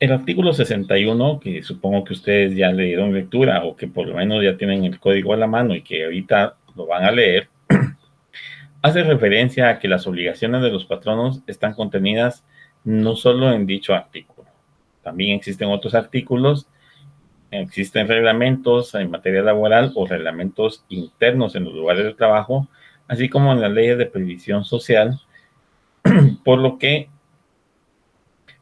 El artículo 61, que supongo que ustedes ya le dieron lectura o que por lo menos ya tienen el código a la mano y que ahorita lo van a leer, hace referencia a que las obligaciones de los patronos están contenidas no solo en dicho artículo. También existen otros artículos, existen reglamentos en materia laboral o reglamentos internos en los lugares de trabajo, así como en las leyes de previsión social, por lo que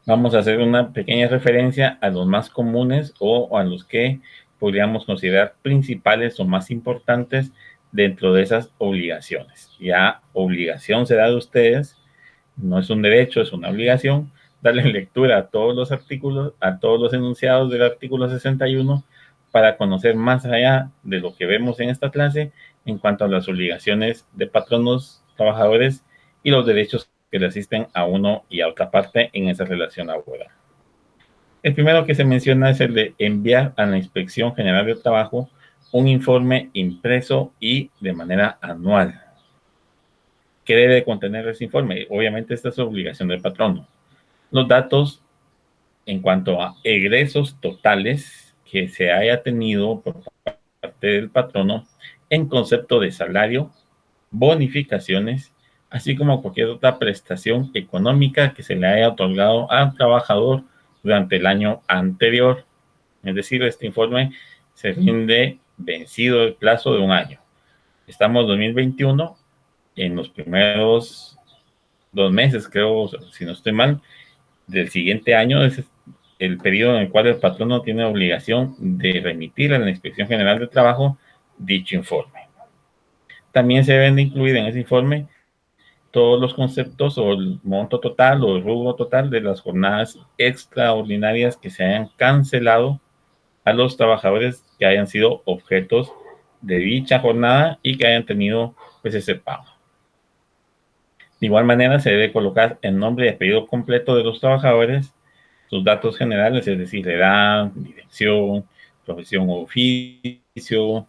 vamos a hacer una pequeña referencia a los más comunes o a los que podríamos considerar principales o más importantes dentro de esas obligaciones. Ya obligación será de ustedes, no es un derecho, es una obligación, darle lectura a todos los artículos, a todos los enunciados del artículo 61 para conocer más allá de lo que vemos en esta clase en cuanto a las obligaciones de patronos, trabajadores y los derechos que le asisten a uno y a otra parte en esa relación laboral. El primero que se menciona es el de enviar a la Inspección General del Trabajo un informe impreso y de manera anual. ¿Qué debe contener ese informe? Obviamente esta es obligación del patrono. Los datos en cuanto a egresos totales que se haya tenido por parte del patrono en concepto de salario, bonificaciones, así como cualquier otra prestación económica que se le haya otorgado al trabajador durante el año anterior. Es decir, este informe se rinde vencido el plazo de un año. Estamos en 2021, en los primeros 2 meses, creo, si no estoy mal, del siguiente año es el periodo en el cual el patrono tiene obligación de remitir a la Inspección General del Trabajo dicho informe. También se deben de incluir en ese informe todos los conceptos o el monto total o el rubro total de las jornadas extraordinarias que se hayan cancelado a los trabajadores que hayan sido objetos de dicha jornada y que hayan tenido pues ese pago. De igual manera se debe colocar el nombre y apellido completo de los trabajadores, sus datos generales, es decir, edad, dirección, profesión o oficio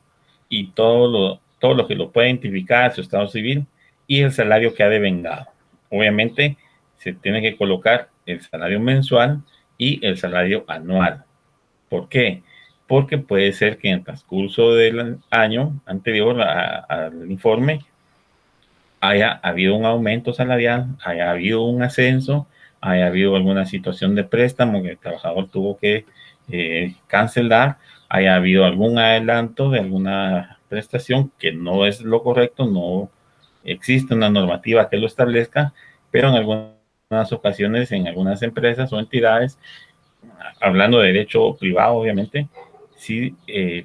y todo lo que lo pueda identificar, su estado civil y el salario que ha devengado. Obviamente se tiene que colocar el salario mensual y el salario anual. ¿Por qué? Porque puede ser que en el transcurso del año anterior al informe haya habido un aumento salarial, haya habido un ascenso, haya habido alguna situación de préstamo que el trabajador tuvo que cancelar, haya habido algún adelanto de alguna prestación que no es lo correcto, no existe una normativa que lo establezca, pero en algunas ocasiones, en algunas empresas o entidades, hablando de derecho privado, obviamente, sí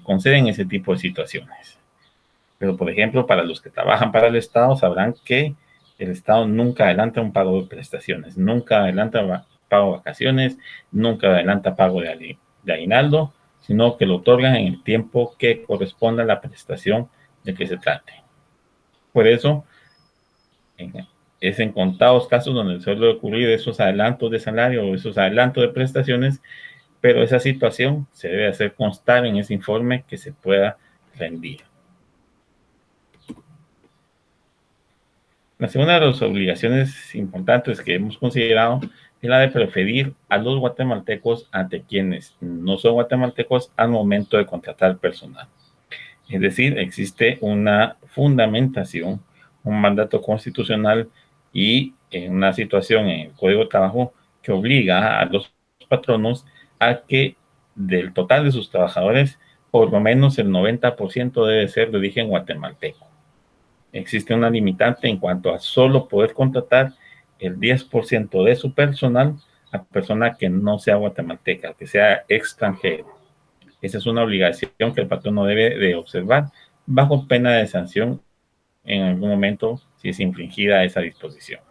conceden ese tipo de situaciones. Pero, por ejemplo, para los que trabajan para el Estado, sabrán que el Estado nunca adelanta un pago de prestaciones, nunca adelanta pago de vacaciones, nunca adelanta pago de aguinaldo, sino que lo otorgan en el tiempo que corresponda a la prestación de que se trate. Por eso, es en contados casos donde suele ocurrir esos adelantos de salario o esos adelantos de prestaciones, pero esa situación se debe hacer constar en ese informe que se pueda rendir. La segunda de las obligaciones importantes que hemos considerado es la de preferir a los guatemaltecos ante quienes no son guatemaltecos al momento de contratar personal. Es decir, existe una fundamentación, un mandato constitucional y una situación en el Código de Trabajo que obliga a los patronos a que del total de sus trabajadores, por lo menos el 90% debe ser de origen guatemalteco. Existe una limitante en cuanto a solo poder contratar el 10% de su personal a persona que no sea guatemalteca, que sea extranjero. Esa es una obligación que el patrón no debe de observar bajo pena de sanción en algún momento si es infringida esa disposición.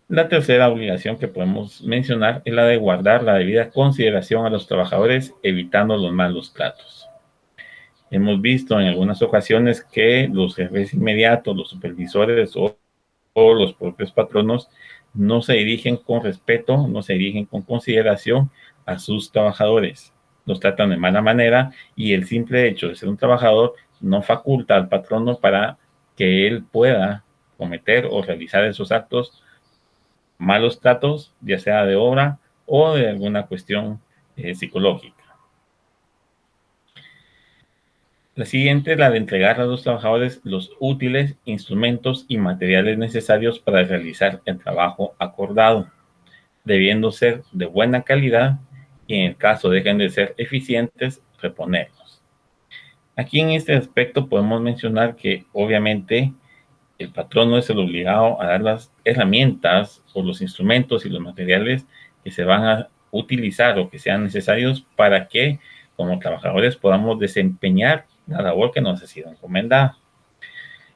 La tercera obligación que podemos mencionar es la de guardar la debida consideración a los trabajadores, evitando los malos tratos. Hemos visto en algunas ocasiones que los jefes inmediatos, los supervisores o los propios patronos no se dirigen con respeto, no se dirigen con consideración a sus trabajadores. Los tratan de mala manera y el simple hecho de ser un trabajador no faculta al patrono para que él pueda cometer o realizar esos actos, malos tratos, ya sea de obra o de alguna cuestión psicológica. La siguiente es la de entregar a los trabajadores los útiles, instrumentos y materiales necesarios para realizar el trabajo acordado, debiendo ser de buena calidad y en el caso dejen de ser eficientes, reponerlos. Aquí en este aspecto podemos mencionar que obviamente el patrón no es el obligado a dar las herramientas o los instrumentos y los materiales que se van a utilizar o que sean necesarios para que como trabajadores podamos desempeñar la labor que nos ha sido encomendada.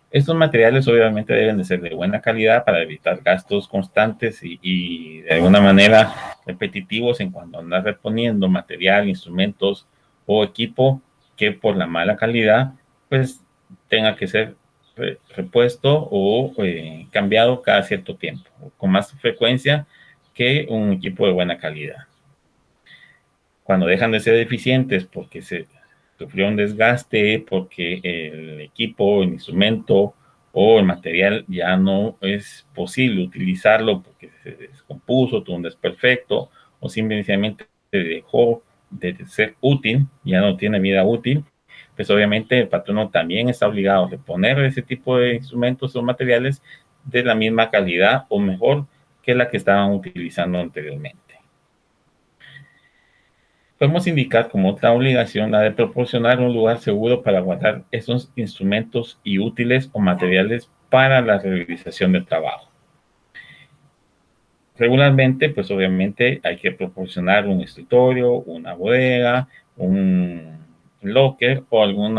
Estos materiales obviamente deben de ser de buena calidad para evitar gastos constantes y de alguna manera repetitivos en cuanto a andar reponiendo material, instrumentos o equipo que por la mala calidad pues tenga que ser repuesto o cambiado cada cierto tiempo, con más frecuencia que un equipo de buena calidad. Cuando dejan de ser eficientes porque se sufrió un desgaste, porque el equipo, el instrumento o el material ya no es posible utilizarlo porque se descompuso, tuvo un desperfecto o simplemente dejó de ser útil, ya no tiene vida útil, pues obviamente el patrono también está obligado a reponer ese tipo de instrumentos o materiales de la misma calidad o mejor que la que estaban utilizando anteriormente. Podemos indicar como otra obligación la de proporcionar un lugar seguro para guardar esos instrumentos y útiles o materiales para la realización del trabajo. Regularmente, pues obviamente hay que proporcionar un escritorio, una bodega, un locker o algún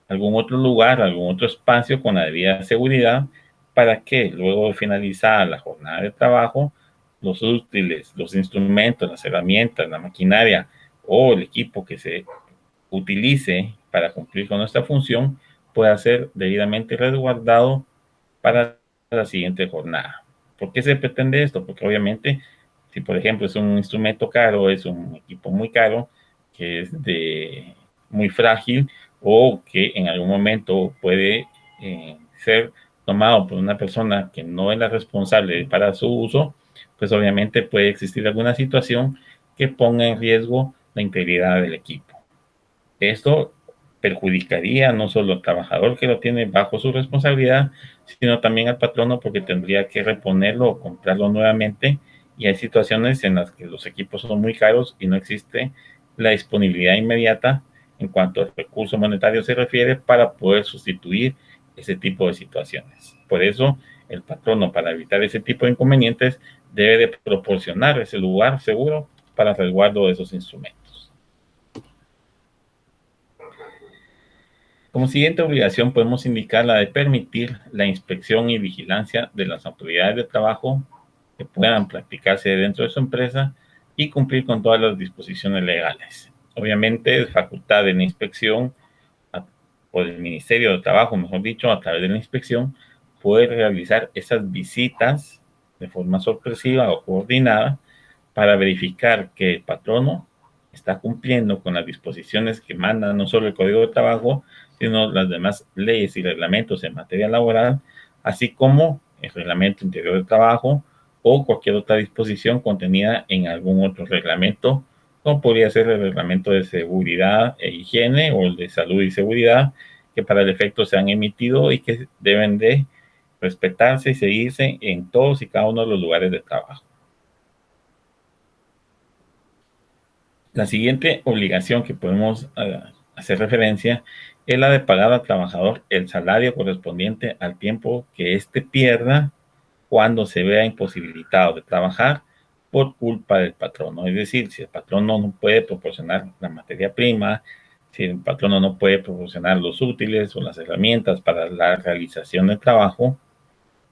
otro lugar, algún otro espacio con la debida seguridad para que luego de finalizar la jornada de trabajo, los útiles, los instrumentos, las herramientas, la maquinaria o el equipo que se utilice para cumplir con nuestra función pueda ser debidamente resguardado para la siguiente jornada. ¿Por qué se pretende esto? Porque obviamente, si por ejemplo es un instrumento caro, es un equipo muy caro, que es de muy frágil o que en algún momento puede ser tomado por una persona que no es la responsable para su uso, pues obviamente puede existir alguna situación que ponga en riesgo la integridad del equipo. Esto perjudicaría no solo al trabajador que lo tiene bajo su responsabilidad, sino también al patrono porque tendría que reponerlo o comprarlo nuevamente. Y hay situaciones en las que los equipos son muy caros y no existe la disponibilidad inmediata en cuanto al recurso monetario se refiere para poder sustituir ese tipo de situaciones. Por eso, el patrono, para evitar ese tipo de inconvenientes, debe de proporcionar ese lugar seguro para el resguardo de esos instrumentos. Como siguiente obligación podemos indicar la de permitir la inspección y vigilancia de las autoridades de trabajo que puedan practicarse dentro de su empresa y cumplir con todas las disposiciones legales. Obviamente es facultad de la inspección o del Ministerio de Trabajo, mejor dicho, a través de la inspección, poder realizar esas visitas de forma sorpresiva o coordinada para verificar que el patrono está cumpliendo con las disposiciones que manda no solo el Código de Trabajo, sino las demás leyes y reglamentos en materia laboral, así como el Reglamento Interior de Trabajo o cualquier otra disposición contenida en algún otro reglamento, como podría ser el Reglamento de Seguridad e Higiene o el de Salud y Seguridad, que para el efecto se han emitido y que deben de respetarse y seguirse en todos y cada uno de los lugares de trabajo. La siguiente obligación que podemos hacer referencia es la de pagar al trabajador el salario correspondiente al tiempo que éste pierda cuando se vea imposibilitado de trabajar por culpa del patrono. Es decir, si el patrono no puede proporcionar la materia prima, si el patrono no puede proporcionar los útiles o las herramientas para la realización del trabajo,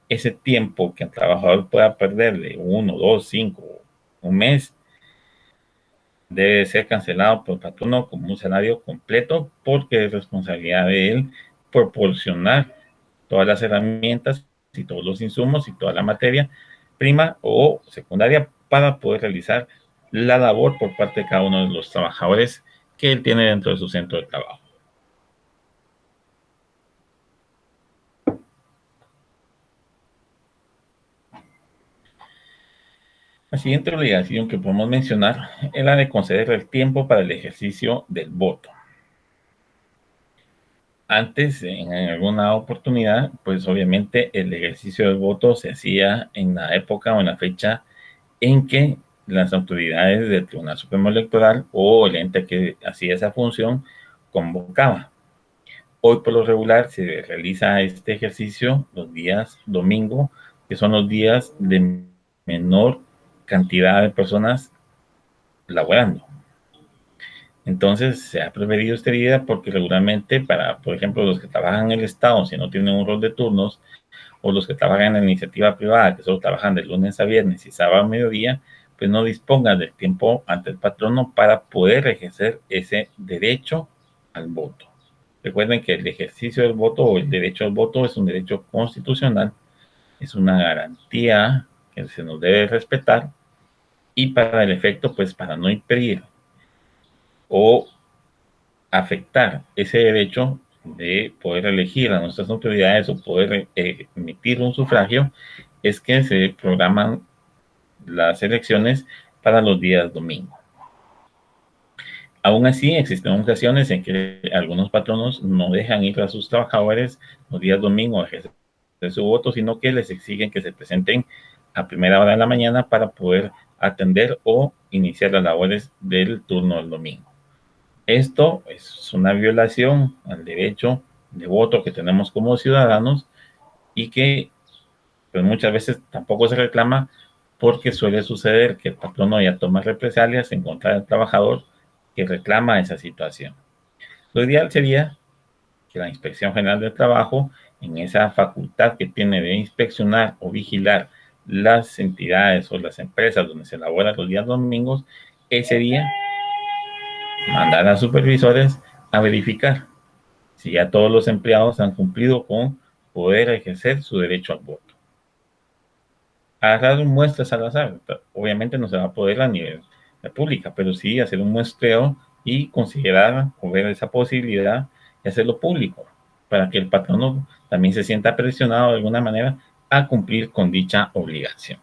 ese tiempo que el trabajador pueda perder de 1, 2, 5, un mes, debe ser cancelado por el patrono como un salario completo porque es responsabilidad de él proporcionar todas las herramientas y todos los insumos y toda la materia prima o secundaria para poder realizar la labor por parte de cada uno de los trabajadores que él tiene dentro de su centro de trabajo. La siguiente obligación que podemos mencionar es la de conceder el tiempo para el ejercicio del voto. Antes, en alguna oportunidad, pues obviamente el ejercicio del voto se hacía en la época o en la fecha en que las autoridades del Tribunal Supremo Electoral o el ente que hacía esa función convocaba. Hoy por lo regular se realiza este ejercicio los días domingo, que son los días de menor cantidad de personas laborando. Entonces se ha preferido esta idea porque regularmente para, por ejemplo, los que trabajan en el Estado, si no tienen un rol de turnos, o los que trabajan en la iniciativa privada, que solo trabajan de lunes a viernes y sábado a mediodía, pues no dispongan del tiempo ante el patrono para poder ejercer ese derecho al voto. Recuerden que el ejercicio del voto o el derecho al voto es un derecho constitucional, es una garantía que se nos debe respetar y para el efecto, pues para no impedir o afectar ese derecho de poder elegir a nuestras autoridades o poder emitir un sufragio, es que se programan las elecciones para los días domingo. Aún así, existen ocasiones en que algunos patronos no dejan ir a sus trabajadores los días domingo a ejercer su voto, sino que les exigen que se presenten a primera hora de la mañana para poder atender o iniciar las labores del turno del domingo. Esto es una violación al derecho de voto que tenemos como ciudadanos y que pues muchas veces tampoco se reclama porque suele suceder que el patrono ya toma represalias en contra del trabajador que reclama esa situación. Lo ideal sería que la Inspección General del Trabajo, en esa facultad que tiene de inspeccionar o vigilar las entidades o las empresas donde se elabora los días domingos, ese día mandar a supervisores a verificar si ya todos los empleados han cumplido con poder ejercer su derecho al voto. Agarrar muestras al azar, obviamente no se va a poder a nivel de pública, pero sí hacer un muestreo y considerar o ver esa posibilidad de hacerlo público, para que el patrono también se sienta presionado de alguna manera a cumplir con dicha obligación.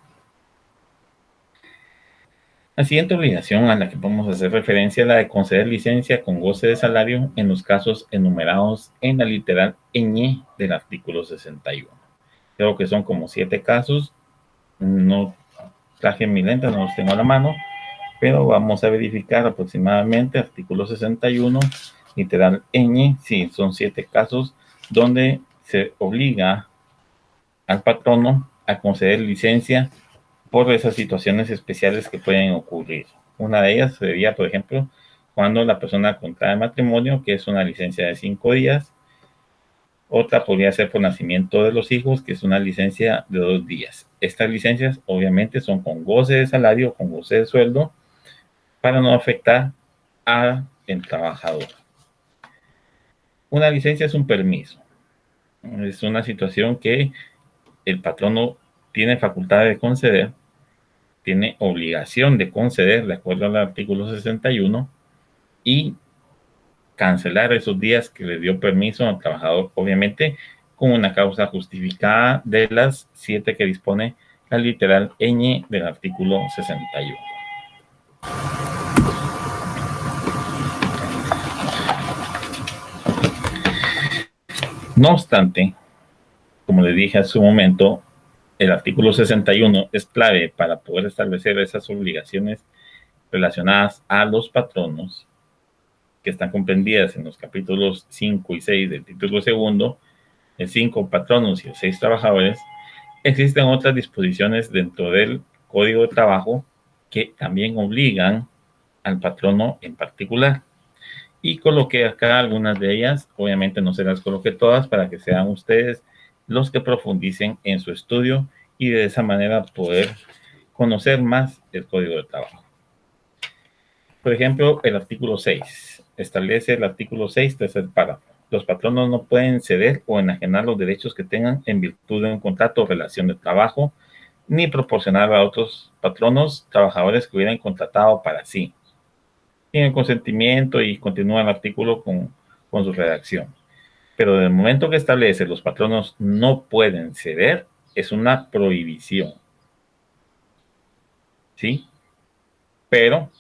La siguiente obligación a la que podemos hacer referencia es la de conceder licencia con goce de salario en los casos enumerados en la literal ñ del artículo 61. Creo que son como 7 casos. No traje mi lente, no los tengo a la mano, pero vamos a verificar aproximadamente artículo 61, literal ñ. Sí, son 7 casos donde se obliga al patrono a conceder licencia por esas situaciones especiales que pueden ocurrir. Una de ellas sería, por ejemplo, cuando la persona contrae matrimonio, que es una licencia de 5 días. Otra podría ser por nacimiento de los hijos, que es una licencia de 2 días. Estas licencias obviamente son con goce de salario, con goce de sueldo, para no afectar al trabajador. Una licencia es un permiso. Es una situación que el patrono tiene facultad de conceder, tiene obligación de conceder de acuerdo al artículo 61 y cancelar esos días que le dio permiso al trabajador, obviamente con una causa justificada de las 7 que dispone la literal ñ del artículo 61. No obstante, como les dije hace un momento, el artículo 61 es clave para poder establecer esas obligaciones relacionadas a los patronos que están comprendidas en los capítulos 5 y 6 del título segundo, el 5 patronos y el 6 trabajadores. Existen otras disposiciones dentro del Código de Trabajo que también obligan al patrono en particular. Y coloqué acá algunas de ellas, obviamente no se las coloqué todas para que sean ustedes los que profundicen en su estudio y de esa manera poder conocer más el Código de Trabajo. Por ejemplo, el artículo 6 establece el artículo 6, tercer párrafo. Los patronos no pueden ceder o enajenar los derechos que tengan en virtud de un contrato o relación de trabajo, ni proporcionar a otros patronos trabajadores que hubieran contratado para sí. Tiene consentimiento y continúa el artículo con su redacción. Pero del momento que establece los patronos no pueden ceder, es una prohibición. ¿sí? Pero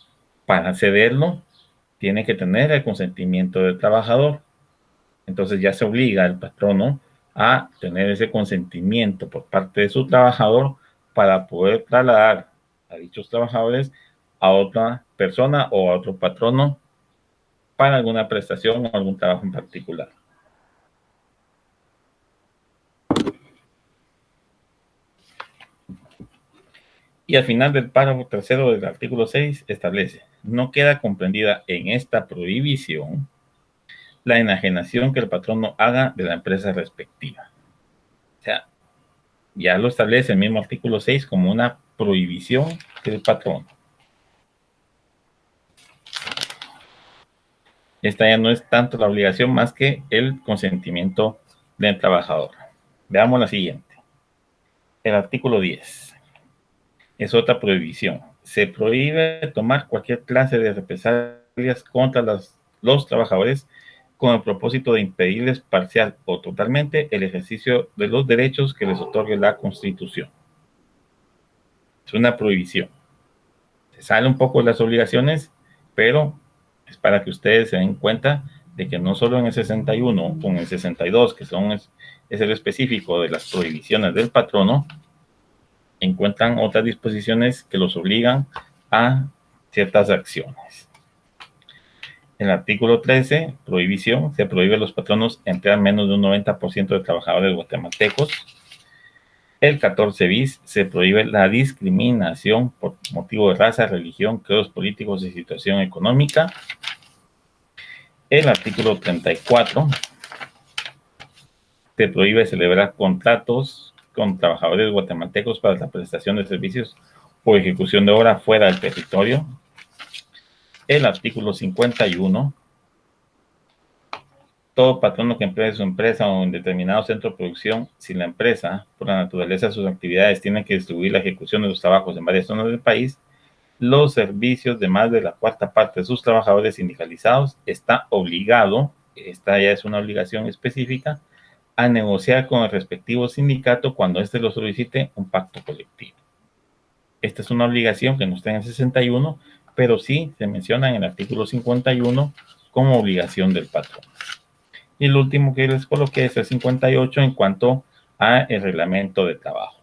para cederlo, tiene que tener el consentimiento del trabajador. Entonces ya se obliga al patrono a tener ese consentimiento por parte de su trabajador para poder trasladar a dichos trabajadores a otra persona o a otro patrono para alguna prestación o algún trabajo en particular. Y al final del párrafo tercero del artículo 6 establece: no queda comprendida en esta prohibición la enajenación que el patrono haga de la empresa respectiva. O sea, ya lo establece el mismo artículo 6 como una prohibición del patrono. Esta ya no es tanto la obligación más que el consentimiento del trabajador. Veamos la siguiente. El artículo 10 es otra prohibición. Se prohíbe tomar cualquier clase de represalias contra los trabajadores con el propósito de impedirles parcial o totalmente el ejercicio de los derechos que les otorgue la Constitución. Es una prohibición. Se sale un poco de las obligaciones, pero es para que ustedes se den cuenta de que no solo en el 61 o en el 62, que es el específico de las prohibiciones del patrono, encuentran otras disposiciones que los obligan a ciertas acciones. En el artículo 13, prohibición, se prohíbe a los patronos emplear menos de un 90% de trabajadores guatemaltecos. El 14 bis, se prohíbe la discriminación por motivo de raza, religión, credos políticos y situación económica. El artículo 34, se prohíbe celebrar contratos con trabajadores guatemaltecos para la prestación de servicios o ejecución de obra fuera del territorio. El artículo 51, todo patrono que emplee su empresa o en determinado centro de producción, si la empresa, por la naturaleza de sus actividades, tiene que distribuir la ejecución de los trabajos en varias zonas del país, los servicios de más de la cuarta parte de sus trabajadores sindicalizados, está obligado, esta ya es una obligación específica, a negociar con el respectivo sindicato cuando éste lo solicite un pacto colectivo. Esta es una obligación que no está en el 61, pero sí se menciona en el artículo 51 como obligación del patrón. Y el último que les coloqué es el 58 en cuanto a el reglamento de trabajo.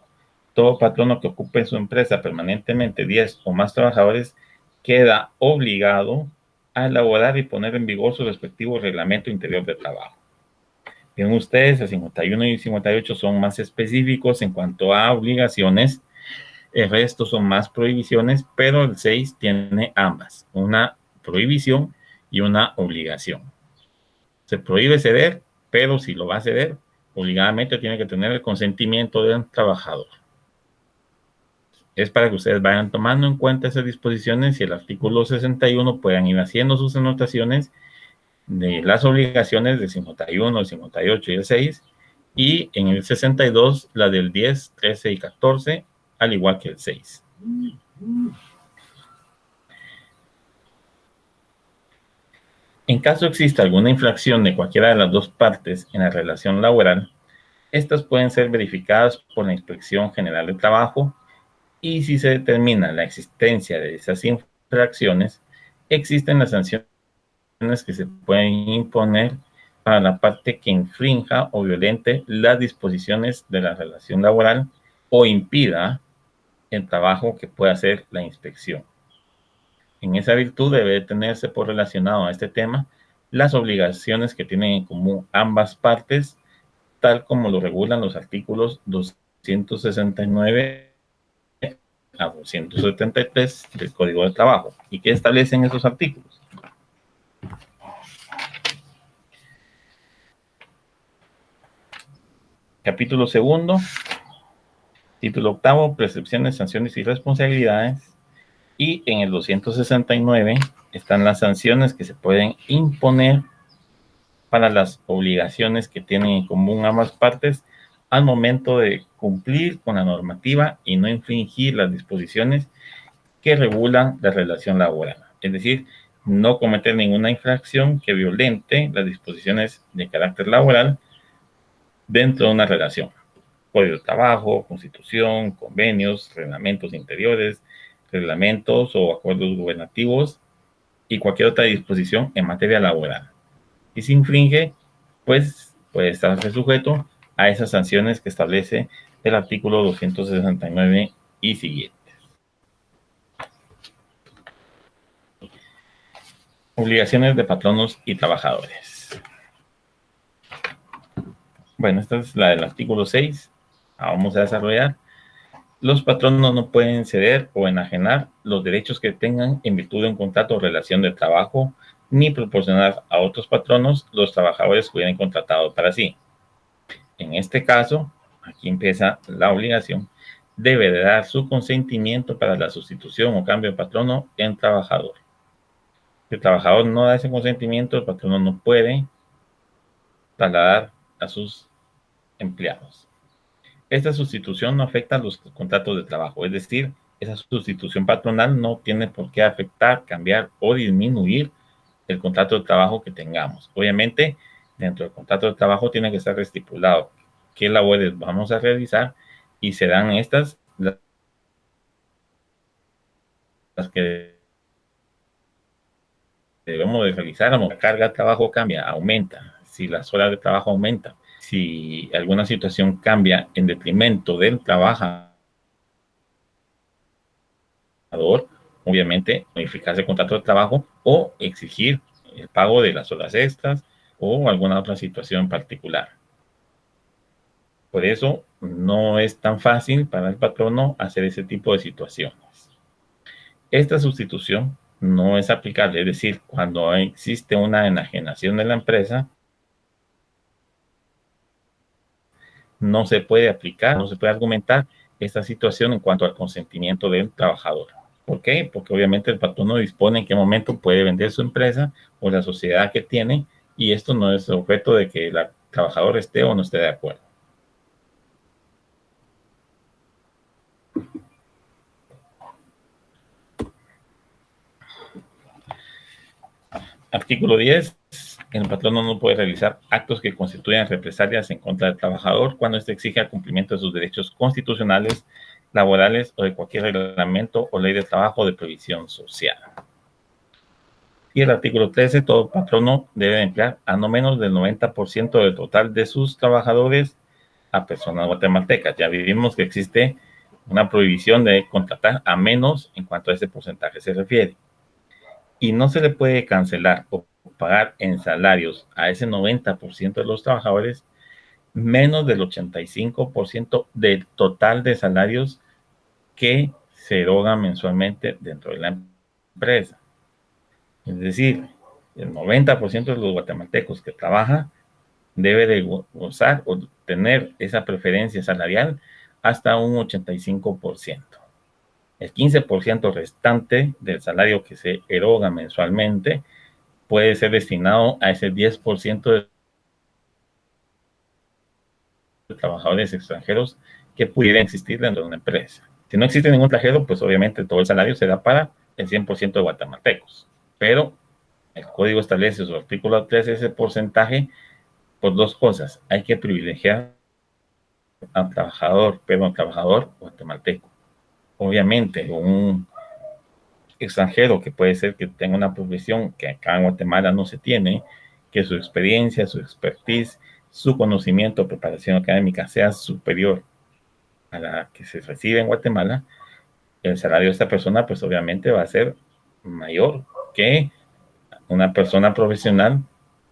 Todo patrono que ocupe en su empresa permanentemente 10 o más trabajadores queda obligado a elaborar y poner en vigor su respectivo reglamento interior de trabajo. Bien, ustedes, el 51 y 58 son más específicos en cuanto a obligaciones, el resto son más prohibiciones, pero el 6 tiene ambas, una prohibición y una obligación. Se prohíbe ceder, pero si lo va a ceder, obligadamente tiene que tener el consentimiento del trabajador. Es para que ustedes vayan tomando en cuenta esas disposiciones y el artículo 61 puedan ir haciendo sus anotaciones de las obligaciones del 51, el 58 y el 6, y en el 62 la del 10, 13 y 14, al igual que el 6. En caso exista alguna infracción de cualquiera de las dos partes en la relación laboral, estas pueden ser verificadas por la Inspección General de Trabajo, y si se determina la existencia de esas infracciones, existen las sanciones que se pueden imponer para la parte que infrinja o violente las disposiciones de la relación laboral o impida el trabajo que pueda hacer la inspección. En esa virtud debe tenerse por relacionado a este tema las obligaciones que tienen en común ambas partes, tal como lo regulan los artículos 269 a 273 del Código de Trabajo. ¿Y qué establecen esos artículos? Capítulo segundo, título octavo, prescripciones, sanciones y responsabilidades. Y en el 269 están las sanciones que se pueden imponer para las obligaciones que tienen en común ambas partes al momento de cumplir con la normativa y no infringir las disposiciones que regulan la relación laboral. Es decir, no cometer ninguna infracción que violente las disposiciones de carácter laboral dentro de una relación. Código de trabajo, constitución, convenios, reglamentos interiores, reglamentos o acuerdos gubernativos y cualquier otra disposición en materia laboral. Y si infringe, pues puede estarse sujeto a esas sanciones que establece el artículo 269 y siguiente. Obligaciones de patronos y trabajadores. Bueno, esta es la del artículo 6. Vamos a desarrollar. Los patronos no pueden ceder o enajenar los derechos que tengan en virtud de un contrato o relación de trabajo, ni proporcionar a otros patronos los trabajadores que hubieran contratado para sí. En este caso, aquí empieza la obligación, debe de dar su consentimiento para la sustitución o cambio de patrono en trabajador. Si el trabajador no da ese consentimiento, el patrono no puede trasladar a sus empleados. Esta sustitución no afecta a los contratos de trabajo, es decir, esa sustitución patronal no tiene por qué afectar, cambiar o disminuir el contrato de trabajo que tengamos. Obviamente, dentro del contrato de trabajo tiene que estar estipulado qué labores vamos a realizar y serán estas las que debemos de realizar. La carga de trabajo cambia, aumenta, si las horas de trabajo aumentan, si alguna situación cambia en detrimento del trabajador, obviamente modificar el contrato de trabajo o exigir el pago de las horas extras o alguna otra situación particular. Por eso no es tan fácil para el patrono hacer ese tipo de situaciones. Esta sustitución no es aplicable, es decir, cuando existe una enajenación de la empresa, no se puede aplicar, no se puede argumentar esta situación en cuanto al consentimiento del trabajador. ¿Por qué? Porque obviamente el patrono dispone en qué momento puede vender su empresa o la sociedad que tiene, y esto no es objeto de que el trabajador esté o no esté de acuerdo. Artículo 10. El patrono no puede realizar actos que constituyan represalias en contra del trabajador cuando éste exija el cumplimiento de sus derechos constitucionales, laborales o de cualquier reglamento o ley de trabajo o de previsión social. Y el artículo 13, todo patrono debe emplear a no menos del 90% del total de sus trabajadores a personas guatemaltecas. Ya vimos que existe una prohibición de contratar a menos en cuanto a ese porcentaje se refiere. Y no se le puede cancelar o pagar en salarios a ese 90% de los trabajadores menos del 85% del total de salarios que se erogan mensualmente dentro de la empresa. Es decir, el 90% de los guatemaltecos que trabaja debe de gozar o tener esa preferencia salarial hasta un 85%. El 15% restante del salario que se eroga mensualmente puede ser destinado a ese 10% de trabajadores extranjeros que pudieran existir dentro de una empresa. Si no existe ningún extranjero, pues obviamente todo el salario se da para el 100% de guatemaltecos. Pero el código establece su artículo 3 ese porcentaje por dos cosas. Hay que privilegiar al trabajador guatemalteco. Obviamente, un extranjero que puede ser que tenga una profesión que acá en Guatemala no se tiene, que su experiencia, su expertise, su conocimiento, preparación académica sea superior a la que se recibe en Guatemala, el salario de esta persona pues obviamente va a ser mayor que una persona profesional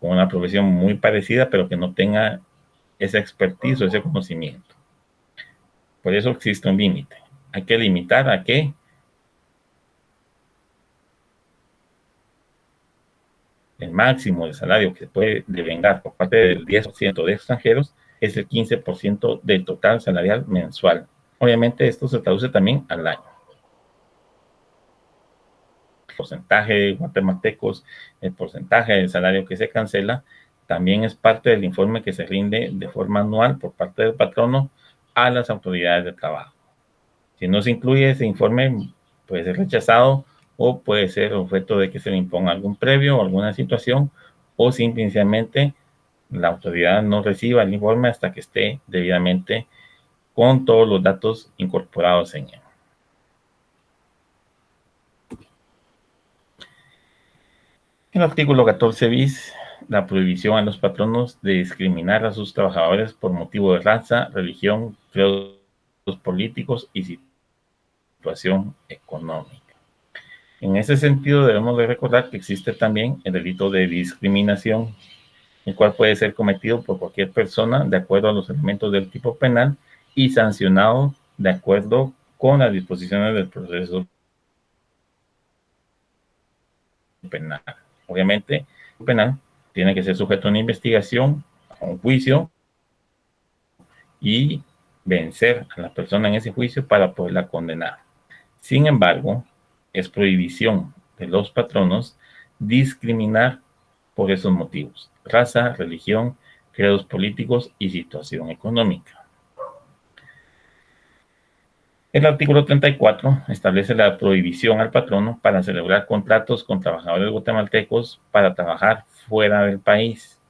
con una profesión muy parecida pero que no tenga esa expertise o ese conocimiento. Por eso existe un límite. Hay que limitar a que el máximo de salario que se puede devengar por parte del 10% de extranjeros es el 15% del total salarial mensual. Obviamente esto se traduce también al año. El porcentaje de guatemaltecos, el porcentaje del salario que se cancela, también es parte del informe que se rinde de forma anual por parte del patrono a las autoridades de trabajo. Si no se incluye ese informe, puede ser rechazado o puede ser objeto de que se le imponga algún previo o alguna situación, o simplemente la autoridad no reciba el informe hasta que esté debidamente con todos los datos incorporados en él. El artículo 14 bis, la prohibición a los patronos de discriminar a sus trabajadores por motivo de raza, religión, credos políticos y situación económica. En ese sentido, debemos de recordar que existe también el delito de discriminación, el cual puede ser cometido por cualquier persona de acuerdo a los elementos del tipo penal y sancionado de acuerdo con las disposiciones del proceso penal. Obviamente, el penal tiene que ser sujeto a una investigación, a un juicio y vencer a la persona en ese juicio para poderla condenar. Sin embargo, es prohibición de los patronos discriminar por esos motivos: raza, religión, credos políticos y situación económica. El artículo 34 establece la prohibición al patrono para celebrar contratos con trabajadores guatemaltecos para trabajar fuera del país,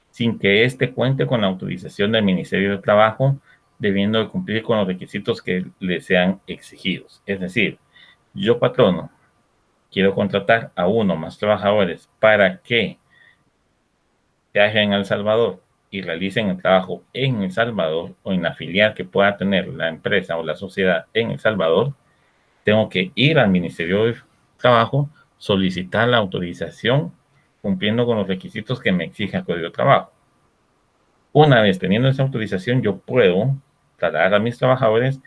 sin que éste cuente con la autorización del Ministerio de Trabajo, debiendo de cumplir con los requisitos que le sean exigidos. Es decir, yo, patrono, quiero contratar a uno o más trabajadores para que viajen a El Salvador y realicen el trabajo en El Salvador o en la filial que pueda tener la empresa o la sociedad en El Salvador. Tengo que ir al Ministerio de Trabajo, solicitar la autorización cumpliendo con los requisitos que me exige el Código de Trabajo. Una vez teniendo esa autorización, yo puedo trasladar a mis trabajadores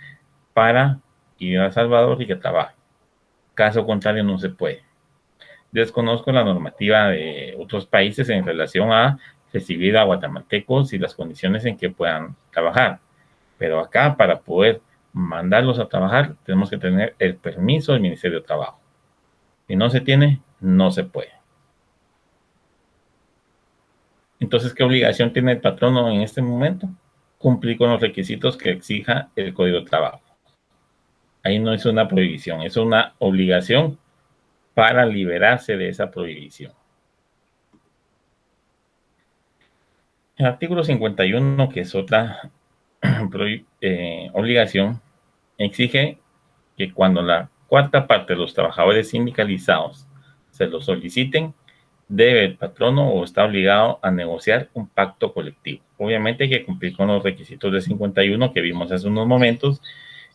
para ir a El Salvador y que trabajen. Caso contrario, no se puede. Desconozco la normativa de otros países en relación a recibir a guatemaltecos y las condiciones en que puedan trabajar. Pero acá, para poder mandarlos a trabajar, tenemos que tener el permiso del Ministerio de Trabajo. Si no se tiene, no se puede. Entonces, ¿qué obligación tiene el patrono en este momento? Cumplir con los requisitos que exija el Código de Trabajo. Ahí no es una prohibición, es una obligación para liberarse de esa prohibición. El artículo 51, que es otra obligación, exige que cuando la cuarta parte de los trabajadores sindicalizados se lo soliciten, debe el patrono o está obligado a negociar un pacto colectivo. Obviamente hay que cumplir con los requisitos de 51 que vimos hace unos momentos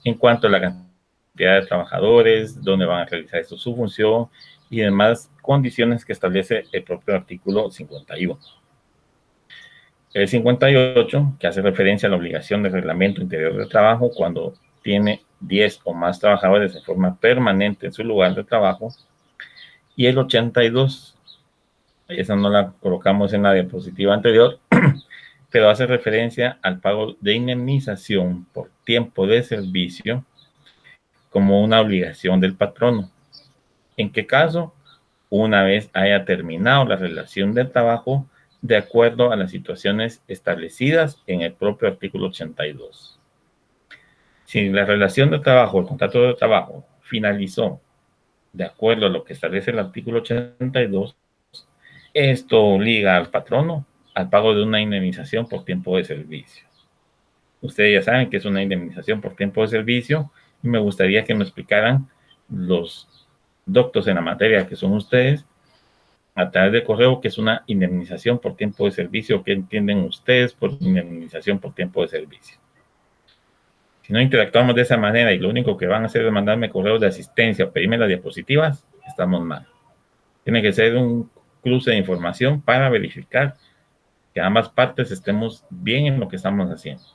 en cuanto a la cantidad de trabajadores, dónde van a realizar esto, su función y demás condiciones que establece el propio artículo 51. El 58, que hace referencia a la obligación del reglamento interior de trabajo cuando tiene 10 o más trabajadores de forma permanente en su lugar de trabajo. Y el 82, esa no la colocamos en la diapositiva anterior, pero hace referencia al pago de indemnización por tiempo de servicio como una obligación del patrono. ¿En qué caso? Una vez haya terminado la relación de trabajo de acuerdo a las situaciones establecidas en el propio artículo 82. Si la relación de trabajo, el contrato de trabajo, finalizó de acuerdo a lo que establece el artículo 82, esto obliga al patrono al pago de una indemnización por tiempo de servicio. Ustedes ya saben que es una indemnización por tiempo de servicio y me gustaría que me explicaran los doctos en la materia que son ustedes a través de correo, que es una indemnización por tiempo de servicio. ¿Qué entienden ustedes por indemnización por tiempo de servicio? Si no interactuamos de esa manera y lo único que van a hacer es mandarme correos de asistencia o pedirme las diapositivas, estamos mal. Tiene que ser un cruce de información para verificar que ambas partes estemos bien en lo que estamos haciendo.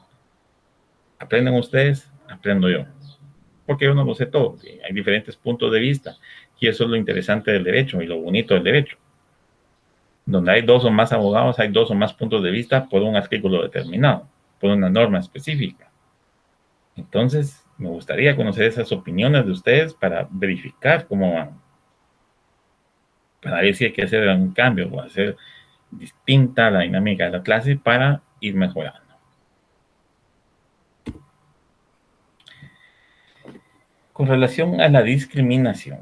Aprenden ustedes, aprendo yo. Porque yo no lo sé todo. Hay diferentes puntos de vista y eso es lo interesante del derecho y lo bonito del derecho. Donde hay dos o más abogados, hay dos o más puntos de vista por un artículo determinado, por una norma específica. Entonces, me gustaría conocer esas opiniones de ustedes para verificar cómo van. Para ver si hay que hacer un cambio o hacer distinta la dinámica de la clase para ir mejorando. Con relación a la discriminación,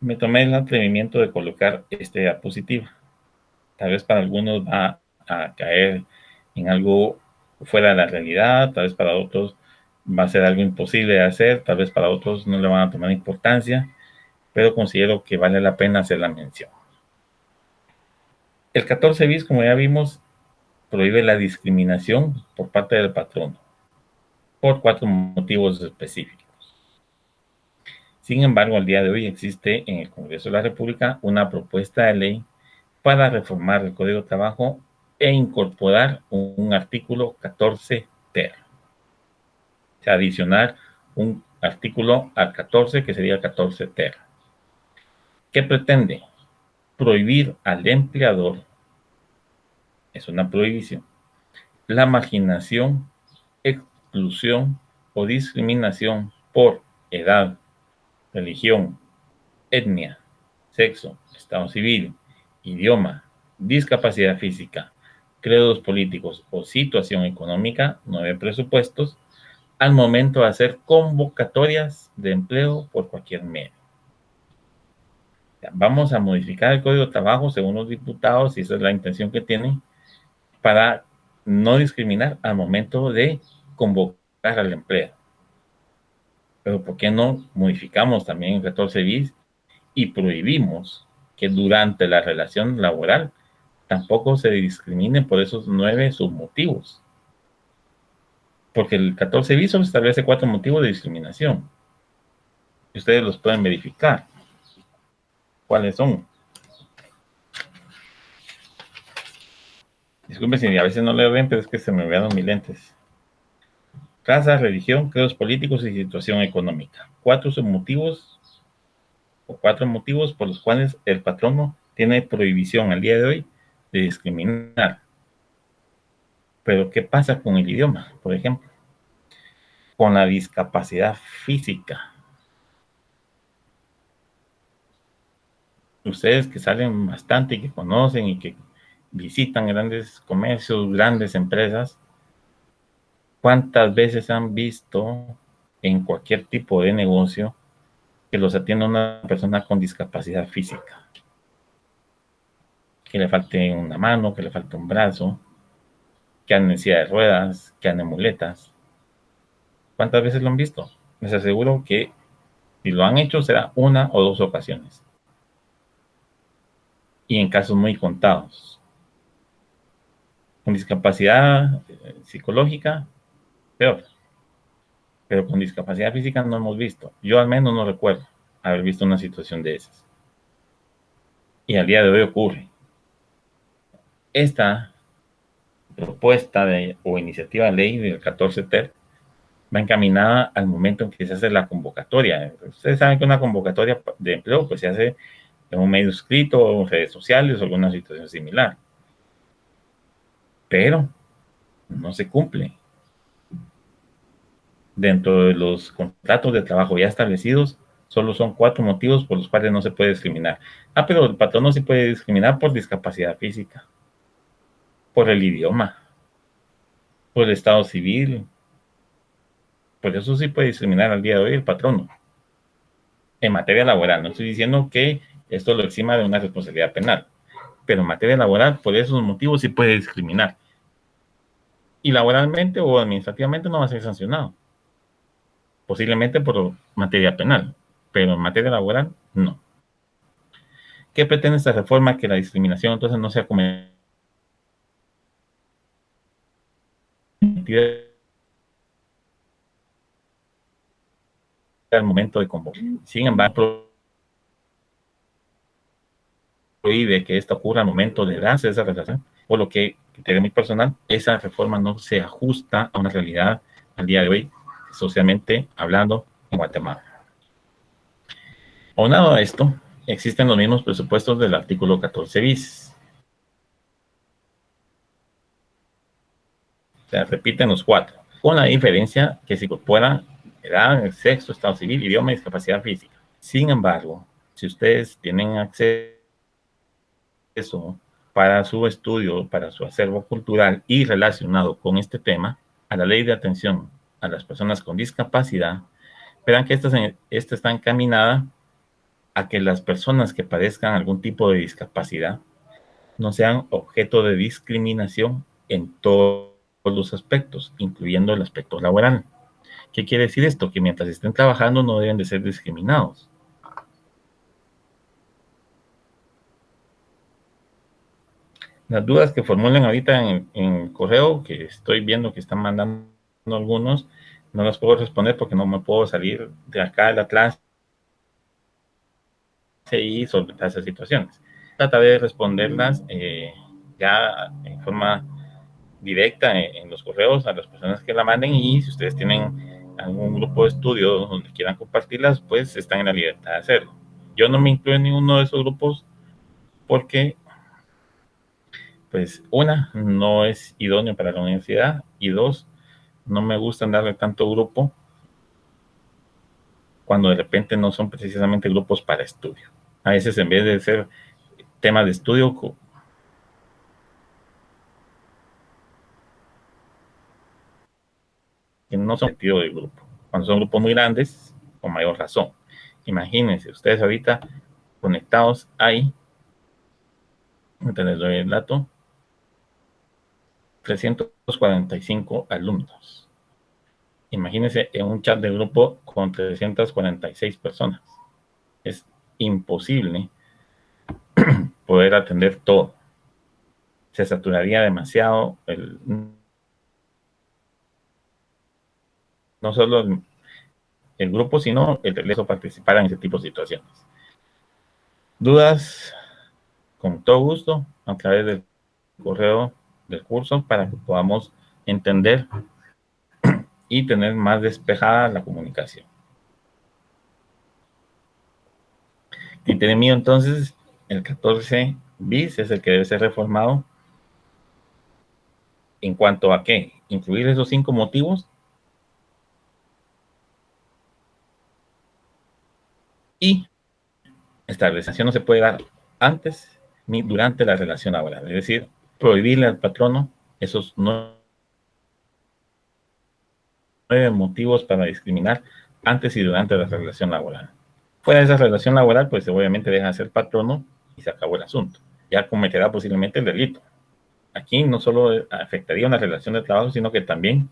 me tomé el atrevimiento de colocar esta diapositiva. Tal vez para algunos va a caer en algo fuera de la realidad, tal vez para otros va a ser algo imposible de hacer, tal vez para otros no le van a tomar importancia, pero considero que vale la pena hacer la mención. El 14 bis, como ya vimos, prohíbe la discriminación por parte del patrono por 4 motivos específicos. Sin embargo, al día de hoy existe en el Congreso de la República una propuesta de ley para reformar el Código de Trabajo e incorporar un artículo 14 ter. O sea, adicionar un artículo al 14 que sería el 14 ter. ¿Qué pretende? Prohibir al empleador, es una prohibición, la marginación, exclusión o discriminación por edad, religión, etnia, sexo, estado civil, idioma, discapacidad física, credos políticos o situación económica, 9 presupuestos, al momento de hacer convocatorias de empleo por cualquier medio. Vamos a modificar el Código de Trabajo según los diputados, y esa es la intención que tienen, para no discriminar al momento de convocar al empleo. Pero ¿por qué no modificamos también el 14 bis y prohibimos que durante la relación laboral tampoco se discrimine por esos 9 submotivos? Porque el 14 bis solo establece 4 motivos de discriminación. Y ustedes los pueden verificar. ¿Cuáles son? Disculpen si a veces no leo bien, pero es que se me olvidaron mis lentes. Raza, religión, credos políticos y situación económica. 4 submotivos o 4 motivos por los cuales el patrono tiene prohibición al día de hoy de discriminar. Pero ¿qué pasa con el idioma, por ejemplo? Con la discapacidad física. Ustedes que salen bastante y que conocen y que visitan grandes comercios, grandes empresas, ¿cuántas veces han visto en cualquier tipo de negocio que los atienda una persona con discapacidad física? Que le falte una mano, que le falte un brazo, que ande en silla de ruedas, que ande en muletas. ¿Cuántas veces lo han visto? Les aseguro que si lo han hecho será 1 o 2 ocasiones. Y en casos muy contados. Con discapacidad psicológica, peor. Pero con discapacidad física no hemos visto. Yo al menos no recuerdo haber visto una situación de esas. Y al día de hoy ocurre. Esta propuesta o iniciativa de ley del 14 ter va encaminada al momento en que se hace la convocatoria. Ustedes saben que una convocatoria de empleo pues se hace en un medio escrito, en redes sociales o alguna situación similar. Pero no se cumple. Dentro de los contratos de trabajo ya establecidos, solo son 4 motivos por los cuales no se puede discriminar. Pero el patrón no se puede discriminar por discapacidad física, por el idioma, por el estado civil. Por eso sí puede discriminar al día de hoy el patrono. En materia laboral, no estoy diciendo que esto lo exima de una responsabilidad penal, pero en materia laboral, por esos motivos sí puede discriminar. Y laboralmente o administrativamente no va a ser sancionado. Posiblemente por materia penal, pero en materia laboral, no. ¿Qué pretende esta reforma? Que la discriminación entonces no sea cometida al momento de convocar. Sin embargo, prohíbe que esto ocurra al momento de darse esa relación, por lo que, de muy personal, esa reforma no se ajusta a una realidad al día de hoy, socialmente hablando, en Guatemala. Aunado a esto, existen los mismos presupuestos del artículo 14 bis. O sea, repiten los 4, con la diferencia que se incorpora edad, sexo, estado civil, idioma y discapacidad física. Sin embargo, si ustedes tienen acceso para su estudio, para su acervo cultural y relacionado con este tema, a la ley de atención a las personas con discapacidad, verán que esta está encaminada a que las personas que padezcan algún tipo de discapacidad no sean objeto de discriminación en todos los aspectos, incluyendo el aspecto laboral. ¿Qué quiere decir esto? Que mientras estén trabajando no deben de ser discriminados. Las dudas que formulen ahorita en el correo, que estoy viendo que están mandando algunos, no las puedo responder porque no me puedo salir de acá de la clase y solventar esas situaciones. Trataré de responderlas ya en forma directa en los correos a las personas que la manden, y si ustedes tienen algún grupo de estudio donde quieran compartirlas, pues están en la libertad de hacerlo. Yo no me incluyo en ninguno de esos grupos porque, pues, una, no es idóneo para la universidad, y dos, no me gusta darle tanto grupo cuando de repente no son precisamente grupos para estudio. A veces, en vez de ser temas de estudio, que no son sentido de grupo. Cuando son grupos muy grandes, con mayor razón. Imagínense, ustedes ahorita conectados hay, les doy el dato, 345 alumnos. Imagínense en un chat de grupo con 346 personas. Es imposible poder atender todo. Se saturaría demasiado no solo el grupo, sino el regreso participar en ese tipo de situaciones. Dudas, con todo gusto, a través del correo del curso, para que podamos entender y tener más despejada la comunicación. Si tiene miedo, entonces, el 14 bis es el que debe ser reformado. ¿En cuanto a qué? Incluir esos 5 motivos y establecición no se puede dar antes ni durante la relación laboral. Es decir, prohibirle al patrono esos 9 motivos para discriminar antes y durante la relación laboral. Fuera de esa relación laboral, pues obviamente deja de ser patrono y se acabó el asunto. Ya cometerá posiblemente el delito. Aquí no solo afectaría una relación de trabajo, sino que también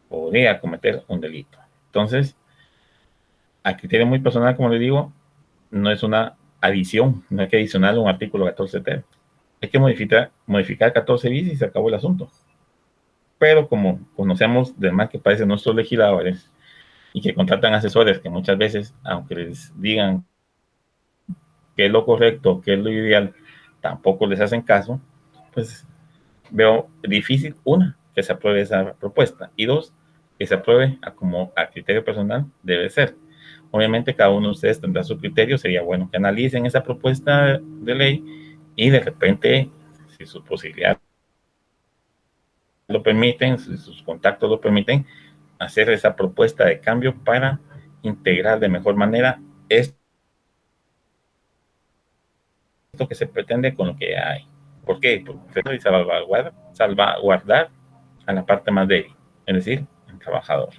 podría cometer un delito. Entonces, a criterio muy personal, como les digo, no es una adición, no hay que adicionar un artículo 14T. Hay que modificar 14 bis y se acabó el asunto. Pero como conocemos de más que parecen nuestros legisladores y que contratan asesores que muchas veces, aunque les digan qué es lo correcto, qué es lo ideal, tampoco les hacen caso, pues veo difícil, una, que se apruebe esa propuesta, y dos, que se apruebe como a criterio personal debe ser. Obviamente cada uno de ustedes tendrá su criterio, sería bueno que analicen esa propuesta de ley y de repente, si sus posibilidades lo permiten, si sus contactos lo permiten, hacer esa propuesta de cambio para integrar de mejor manera esto que se pretende con lo que hay. ¿Por qué? Porque salvaguardar a la parte más débil, es decir, el trabajador.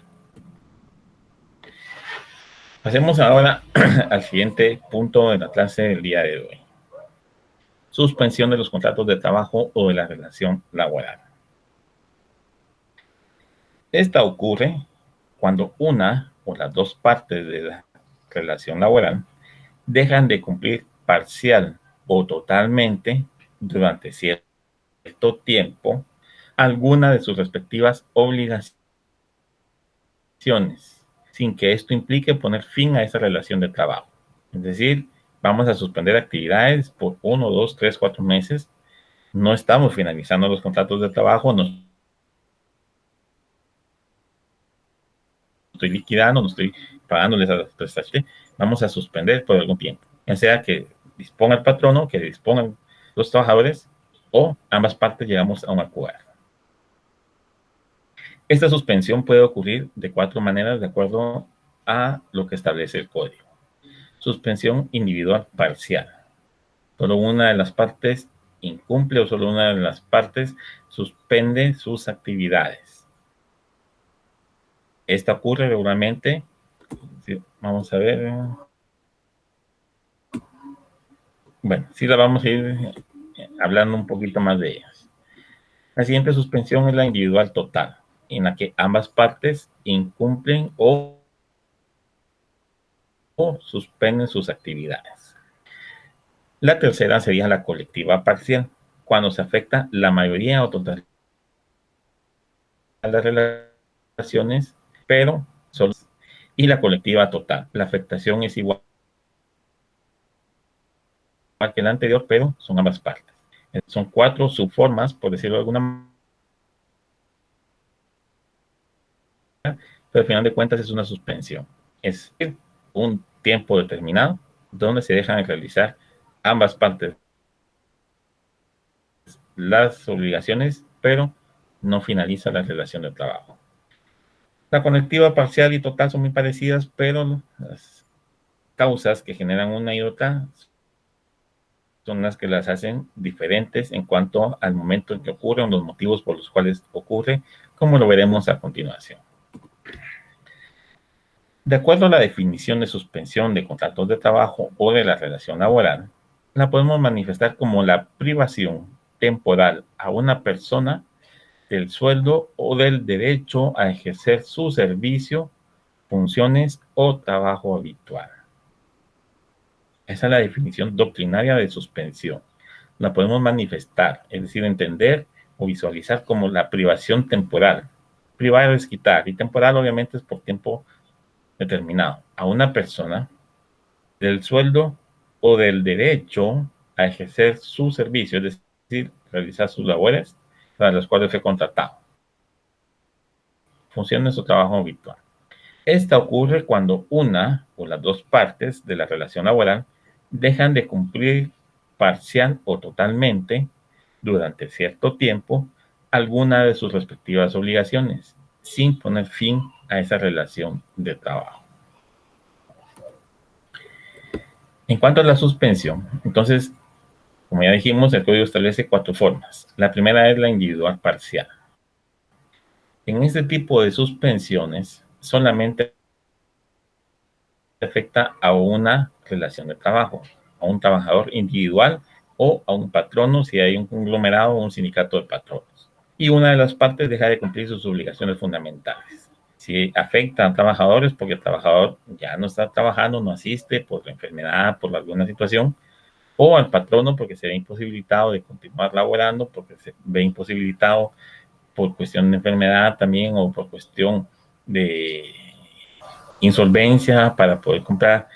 Pasemos ahora al siguiente punto de la clase del día de hoy. Suspensión de los contratos de trabajo o de la relación laboral. Esta ocurre cuando una o las dos partes de la relación laboral dejan de cumplir parcial o totalmente durante cierto tiempo alguna de sus respectivas obligaciones, sin que esto implique poner fin a esa relación de trabajo. Es decir, vamos a suspender actividades por 1, 2, 3, 4 meses. No estamos finalizando los contratos de trabajo, no estoy liquidando, no estoy pagándoles a las prestaciones. Vamos a suspender por algún tiempo. Ya sea que disponga el patrono, que dispongan los trabajadores, o ambas partes llegamos a un acuerdo. Esta suspensión puede ocurrir de 4 maneras de acuerdo a lo que establece el código. Suspensión individual parcial. Solo una de las partes incumple o solo una de las partes suspende sus actividades. Esta ocurre regularmente. Vamos a ver. Bueno, sí la vamos a ir hablando un poquito más de ellas. La siguiente suspensión es la individual total, en la que ambas partes incumplen o suspenden sus actividades. La tercera sería la colectiva parcial, cuando se afecta la mayoría o totalidad de las relaciones, pero solo y la colectiva total. La afectación es igual que la anterior, pero son ambas partes. Son 4 subformas, por decirlo de alguna manera, pero al final de cuentas es una suspensión. Es un tiempo determinado donde se dejan de realizar ambas partes las obligaciones, pero no finaliza la relación de trabajo. La conectiva parcial y total son muy parecidas, pero las causas que generan una y otra son las que las hacen diferentes en cuanto al momento en que ocurre o los motivos por los cuales ocurre, como lo veremos a continuación. De acuerdo a la definición de suspensión de contratos de trabajo o de la relación laboral, la podemos manifestar como la privación temporal a una persona del sueldo o del derecho a ejercer su servicio, funciones o trabajo habitual. Esa es la definición doctrinaria de suspensión. La podemos manifestar, es decir, entender o visualizar como la privación temporal. Privar es quitar, y temporal obviamente es por tiempo determinado a una persona del sueldo o del derecho a ejercer su servicio, es decir, realizar sus labores para las cuales fue contratado, funciones o trabajo habitual. Esta ocurre cuando una o las dos partes de la relación laboral dejan de cumplir parcial o totalmente durante cierto tiempo alguna de sus respectivas obligaciones, sin poner fin a esa relación de trabajo. En cuanto a la suspensión, entonces, como ya dijimos, el código establece 4 formas. La primera es la individual parcial. En este tipo de suspensiones, solamente afecta a una relación de trabajo, a un trabajador individual o a un patrono si hay un conglomerado o un sindicato de patronos. Y una de las partes deja de cumplir sus obligaciones fundamentales. Si afecta a trabajadores porque el trabajador ya no está trabajando, no asiste por la enfermedad, por alguna situación, o al patrono porque se ve imposibilitado de continuar laborando, porque se ve imposibilitado por cuestión de enfermedad también o por cuestión de insolvencia para poder comprar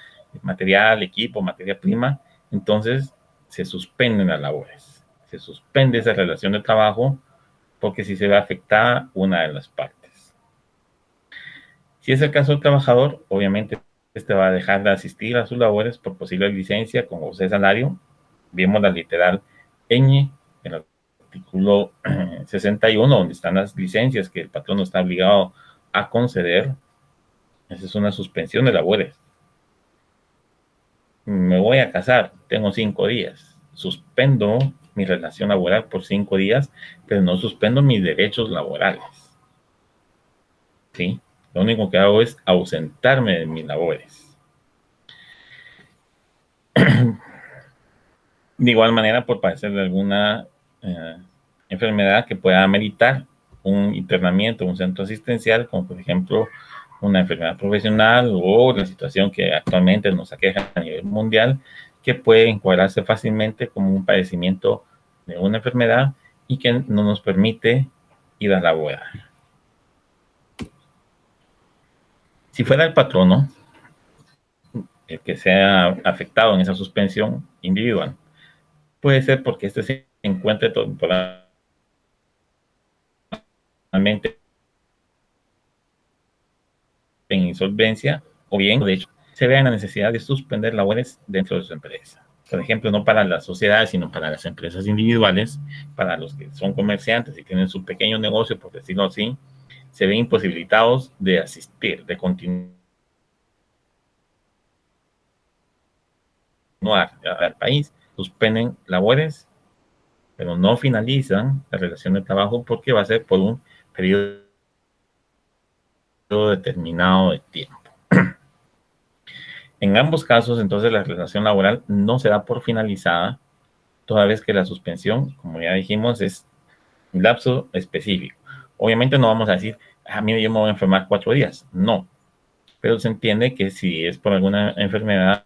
material, equipo, materia prima, entonces se suspenden las labores, se suspende esa relación de trabajo porque si se ve afectada una de las partes. Si es el caso del trabajador, obviamente este va a dejar de asistir a sus labores por posible licencia con goce de salario. Vemos la literal ñ en el artículo 61, donde están las licencias que el patrón está obligado a conceder. Esa es una suspensión de labores. Me voy a casar, tengo 5 días. Suspendo mi relación laboral por 5 días, pero no suspendo mis derechos laborales. ¿Sí? Lo único que hago es ausentarme de mis labores. De igual manera, por padecer de alguna enfermedad que pueda ameritar un internamiento en un centro asistencial, como por ejemplo una enfermedad profesional o la situación que actualmente nos aqueja a nivel mundial, que puede encuadrarse fácilmente como un padecimiento de una enfermedad y que no nos permite ir a laborar. Si fuera el patrono el que sea afectado en esa suspensión individual, puede ser porque este se encuentre temporalmente en insolvencia o bien, de hecho, se vea en la necesidad de suspender labores dentro de su empresa. Por ejemplo, no para las sociedades, sino para las empresas individuales, para los que son comerciantes y tienen su pequeño negocio, por decirlo así, se ven imposibilitados de asistir, de continuar al país, suspenden labores, pero no finalizan la relación de trabajo porque va a ser por un periodo determinado de tiempo. En ambos casos, entonces, la relación laboral no se da por finalizada, toda vez que la suspensión, como ya dijimos, es un lapso específico. Obviamente no vamos a decir, a mí yo me voy a enfermar 4 días. No, pero se entiende que si es por alguna enfermedad,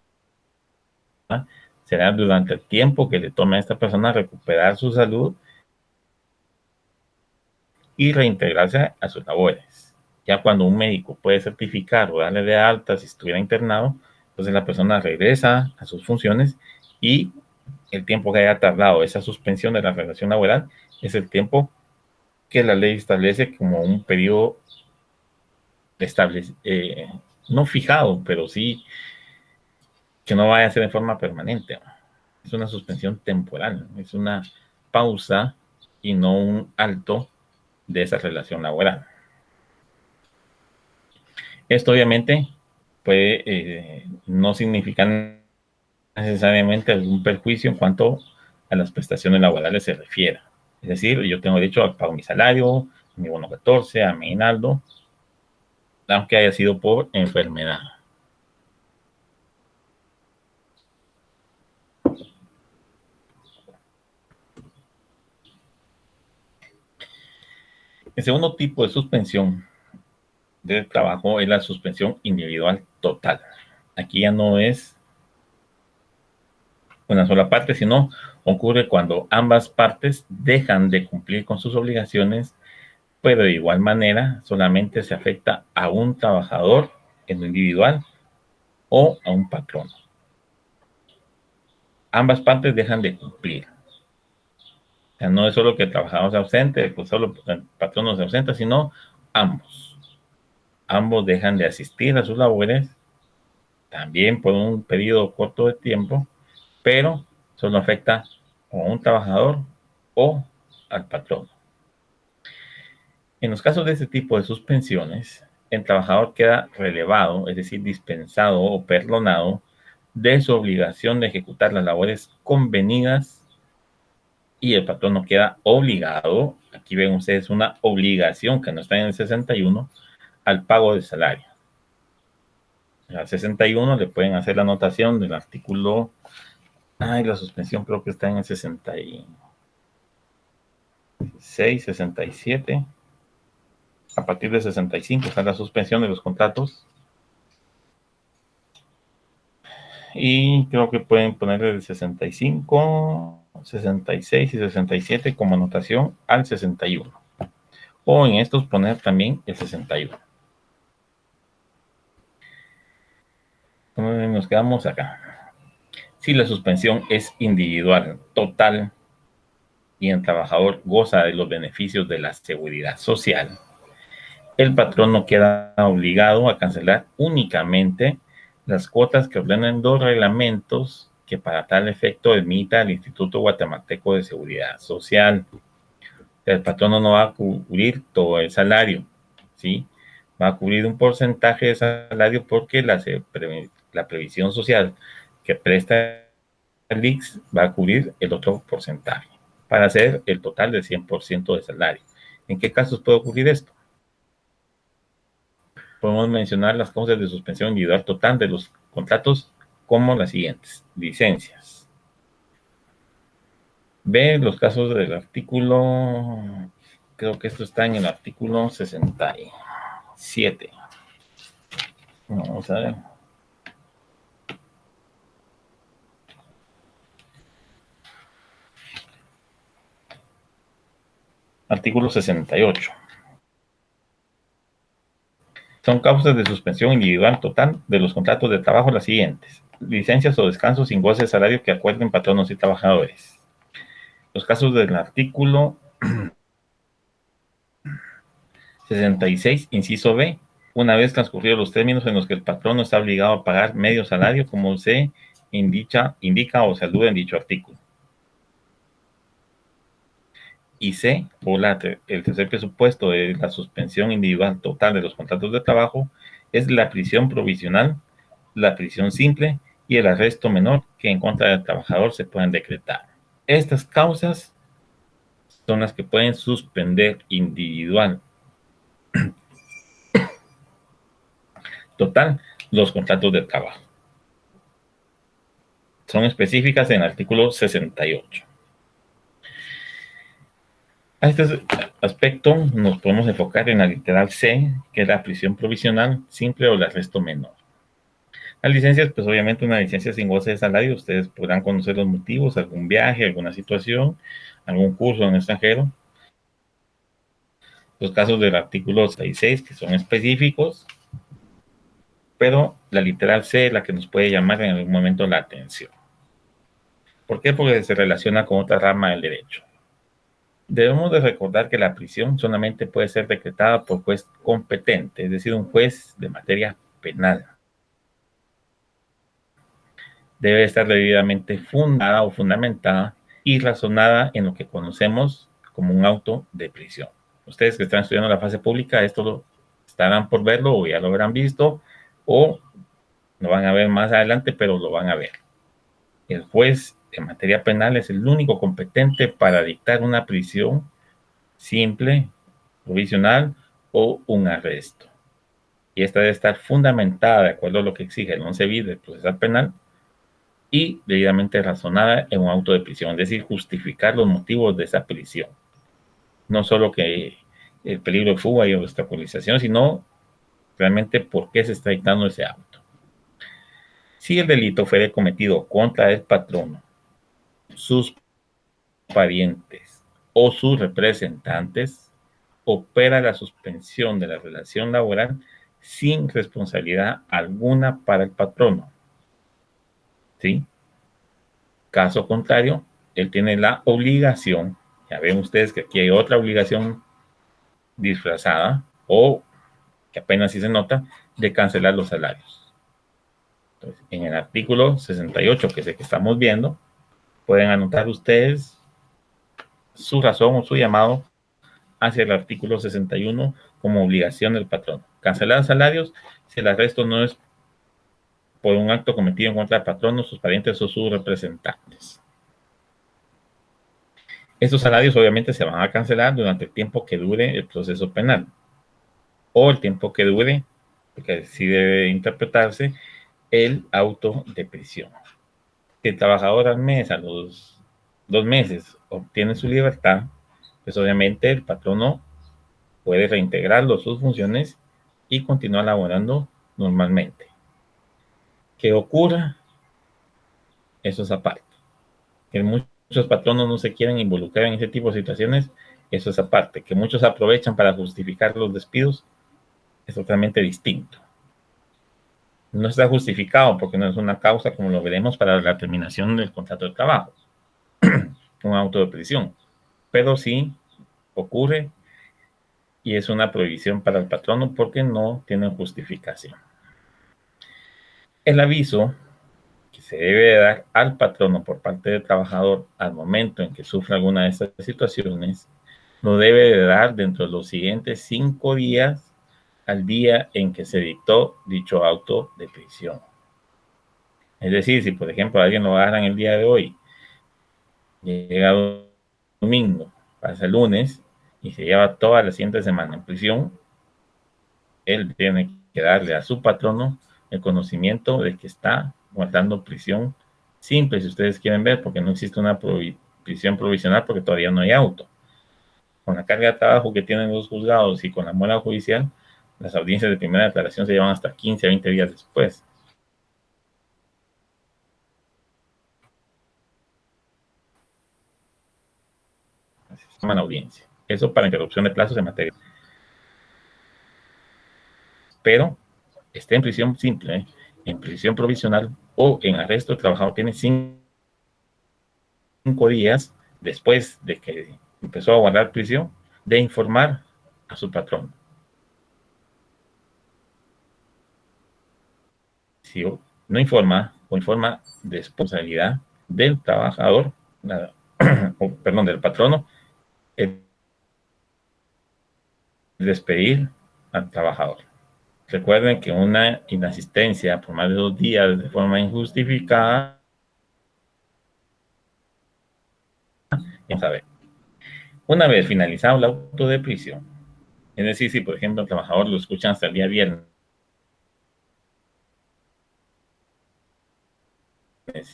será durante el tiempo que le tome a esta persona recuperar su salud y reintegrarse a sus labores. Ya cuando un médico puede certificar o darle de alta si estuviera internado, entonces la persona regresa a sus funciones y el tiempo que haya tardado esa suspensión de la relación laboral es el tiempo que la ley establece como un periodo no fijado, pero sí que no vaya a ser de forma permanente. Es una suspensión temporal, es una pausa y no un alto de esa relación laboral. Esto obviamente puede no significar necesariamente algún perjuicio en cuanto a las prestaciones laborales se refiera. Es decir, yo tengo derecho a pagar mi salario, mi bono 14, a mi aguinaldo, aunque haya sido por enfermedad. El segundo tipo de suspensión del trabajo es la suspensión individual total. Aquí ya no es una sola parte, sino ocurre cuando ambas partes dejan de cumplir con sus obligaciones, pero de igual manera solamente se afecta a un trabajador en lo individual o a un patrón. Ambas partes dejan de cumplir. O sea, no es solo que el trabajador se ausente, pues solo el patrón no se ausenta, sino ambos. Ambos dejan de asistir a sus labores, también por un periodo corto de tiempo, pero solo afecta o a un trabajador o al patrón. En los casos de este tipo de suspensiones, el trabajador queda relevado, es decir, dispensado o perdonado de su obligación de ejecutar las labores convenidas y el patrón no queda obligado, aquí ven ustedes una obligación que no está en el 61, al pago de salario. Al 61 le pueden hacer la anotación del artículo, la suspensión creo que está en el 66, 67. A partir de 65 está la suspensión de los contratos. Y creo que pueden poner el 65, 66 y 67 como anotación al 61. O en estos poner también el 61. Entonces nos quedamos acá. Si la suspensión es individual, total, y el trabajador goza de los beneficios de la seguridad social, el patrón no queda obligado a cancelar únicamente las cuotas que ordenen los reglamentos que para tal efecto emita el Instituto Guatemalteco de Seguridad Social. El patrón no va a cubrir todo el salario, ¿sí? Va a cubrir un porcentaje de salario porque la previsión social que presta el IX va a cubrir el otro porcentaje para hacer el total del 100% de salario. ¿En qué casos puede ocurrir esto? Podemos mencionar las causas de suspensión individual total de los contratos como las siguientes: licencias. B, los casos del artículo, creo que esto está en el artículo 67. Vamos a ver. Artículo 68. Son causas de suspensión individual total de los contratos de trabajo las siguientes: licencias o descansos sin goce de salario que acuerden patronos y trabajadores. Los casos del artículo 66, inciso B, una vez transcurridos los términos en los que el patrono está obligado a pagar medio salario, como se indica o se alude en dicho artículo. Y C, el tercer presupuesto de la suspensión individual total de los contratos de trabajo es la prisión provisional, la prisión simple y el arresto menor que en contra del trabajador se pueden decretar. Estas causas son las que pueden suspender individual total los contratos de trabajo. Son específicas en el artículo 68. A este aspecto nos podemos enfocar en la literal C, que es la prisión provisional simple o el arresto menor. Las licencias, pues obviamente una licencia sin goce de salario, ustedes podrán conocer los motivos, algún viaje, alguna situación, algún curso en el extranjero. Los casos del artículo 66, que son específicos, pero la literal C es la que nos puede llamar en algún momento la atención. ¿Por qué? Porque se relaciona con otra rama del derecho. Debemos de recordar que la prisión solamente puede ser decretada por juez competente, es decir, un juez de materia penal. Debe estar debidamente fundada o fundamentada y razonada en lo que conocemos como un auto de prisión. Ustedes que están estudiando la fase pública, esto lo estarán por verlo o ya lo habrán visto o lo van a ver más adelante, pero lo van a ver. El juez en materia penal es el único competente para dictar una prisión simple, provisional o un arresto. Y esta debe estar fundamentada de acuerdo a lo que exige el 11 bis del procesal penal y debidamente razonada en un auto de prisión, es decir, justificar los motivos de esa prisión. No solo que el peligro de fuga y obstaculización, sino realmente por qué se está dictando ese auto. Si el delito fuere cometido contra el patrono, sus parientes o sus representantes, opera la suspensión de la relación laboral sin responsabilidad alguna para el patrono. ¿Sí? Caso contrario, él tiene la obligación, ya ven ustedes que aquí hay otra obligación disfrazada o que apenas sí se nota, de cancelar los salarios. Entonces, en el artículo 68, que es el que estamos viendo, pueden anotar ustedes su razón o su llamado hacia el artículo 61 como obligación del patrón. Cancelar salarios si el arresto no es por un acto cometido en contra del patrón, sus parientes o sus representantes. Estos salarios obviamente se van a cancelar durante el tiempo que dure el proceso penal o el tiempo que dure, porque así debe interpretarse, el auto de prisión. Si el trabajador al mes, a los 2 meses, obtiene su libertad, pues obviamente el patrono puede reintegrarlo a sus funciones y continuar laborando normalmente. ¿Qué ocurra? Eso es aparte. Que muchos patronos no se quieren involucrar en ese tipo de situaciones, eso es aparte. Que muchos aprovechan para justificar los despidos, es totalmente distinto. No está justificado porque no es una causa, como lo veremos, para la terminación del contrato de trabajo, un auto de prisión, pero sí ocurre y es una prohibición para el patrono porque no tiene justificación. El aviso que se debe dar al patrono por parte del trabajador al momento en que sufra alguna de estas situaciones, lo debe de dar dentro de los siguientes 5 días al día en que se dictó dicho auto de prisión. Es decir, si por ejemplo alguien lo agarran el día de hoy, llega domingo, pasa el lunes y se lleva toda la siguiente semana en prisión, él tiene que darle a su patrono el conocimiento de que está guardando prisión simple, si ustedes quieren ver, porque no existe una prisión provisional porque todavía no hay auto. Con la carga de trabajo que tienen los juzgados y con la muela judicial, las audiencias de primera declaración se llevan hasta 15 a 20 días después. Así se llama la audiencia. Eso para interrupción de plazos en materia. Pero esté en prisión simple, en prisión provisional o en arresto, el trabajador tiene 5 días después de que empezó a guardar prisión de informar a su patrón. Si no informa o informa de responsabilidad del trabajador, perdón, del patrono, el despedir al trabajador. Recuerden que una inasistencia por más de 2 días de forma injustificada, vamos a ver, una vez finalizado el auto de prisión, es decir, si por ejemplo el trabajador lo escuchan hasta el día viernes, el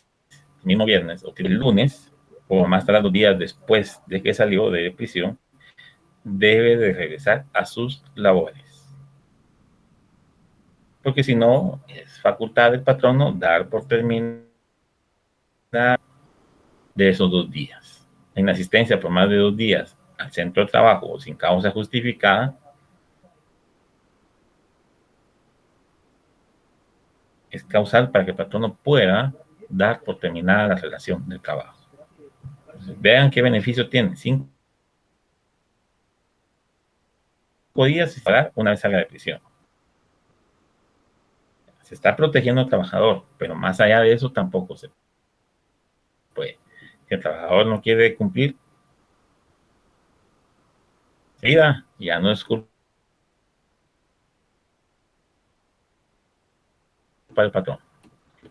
mismo viernes o el lunes, o más tarde 2 días después de que salió de prisión, debe de regresar a sus labores. porque si no, es facultad del patrono dar por terminada de esos 2 días. En la asistencia por más de 2 días al centro de trabajo o sin causa justificada, es causal para que el patrono pueda dar por terminada la relación de trabajo. Entonces, vean qué beneficio tiene. 5 días y pagar una vez salga de prisión. Se está protegiendo al trabajador, pero más allá de eso tampoco se puede. Si el trabajador no quiere cumplir, ya no es culpa del patrón.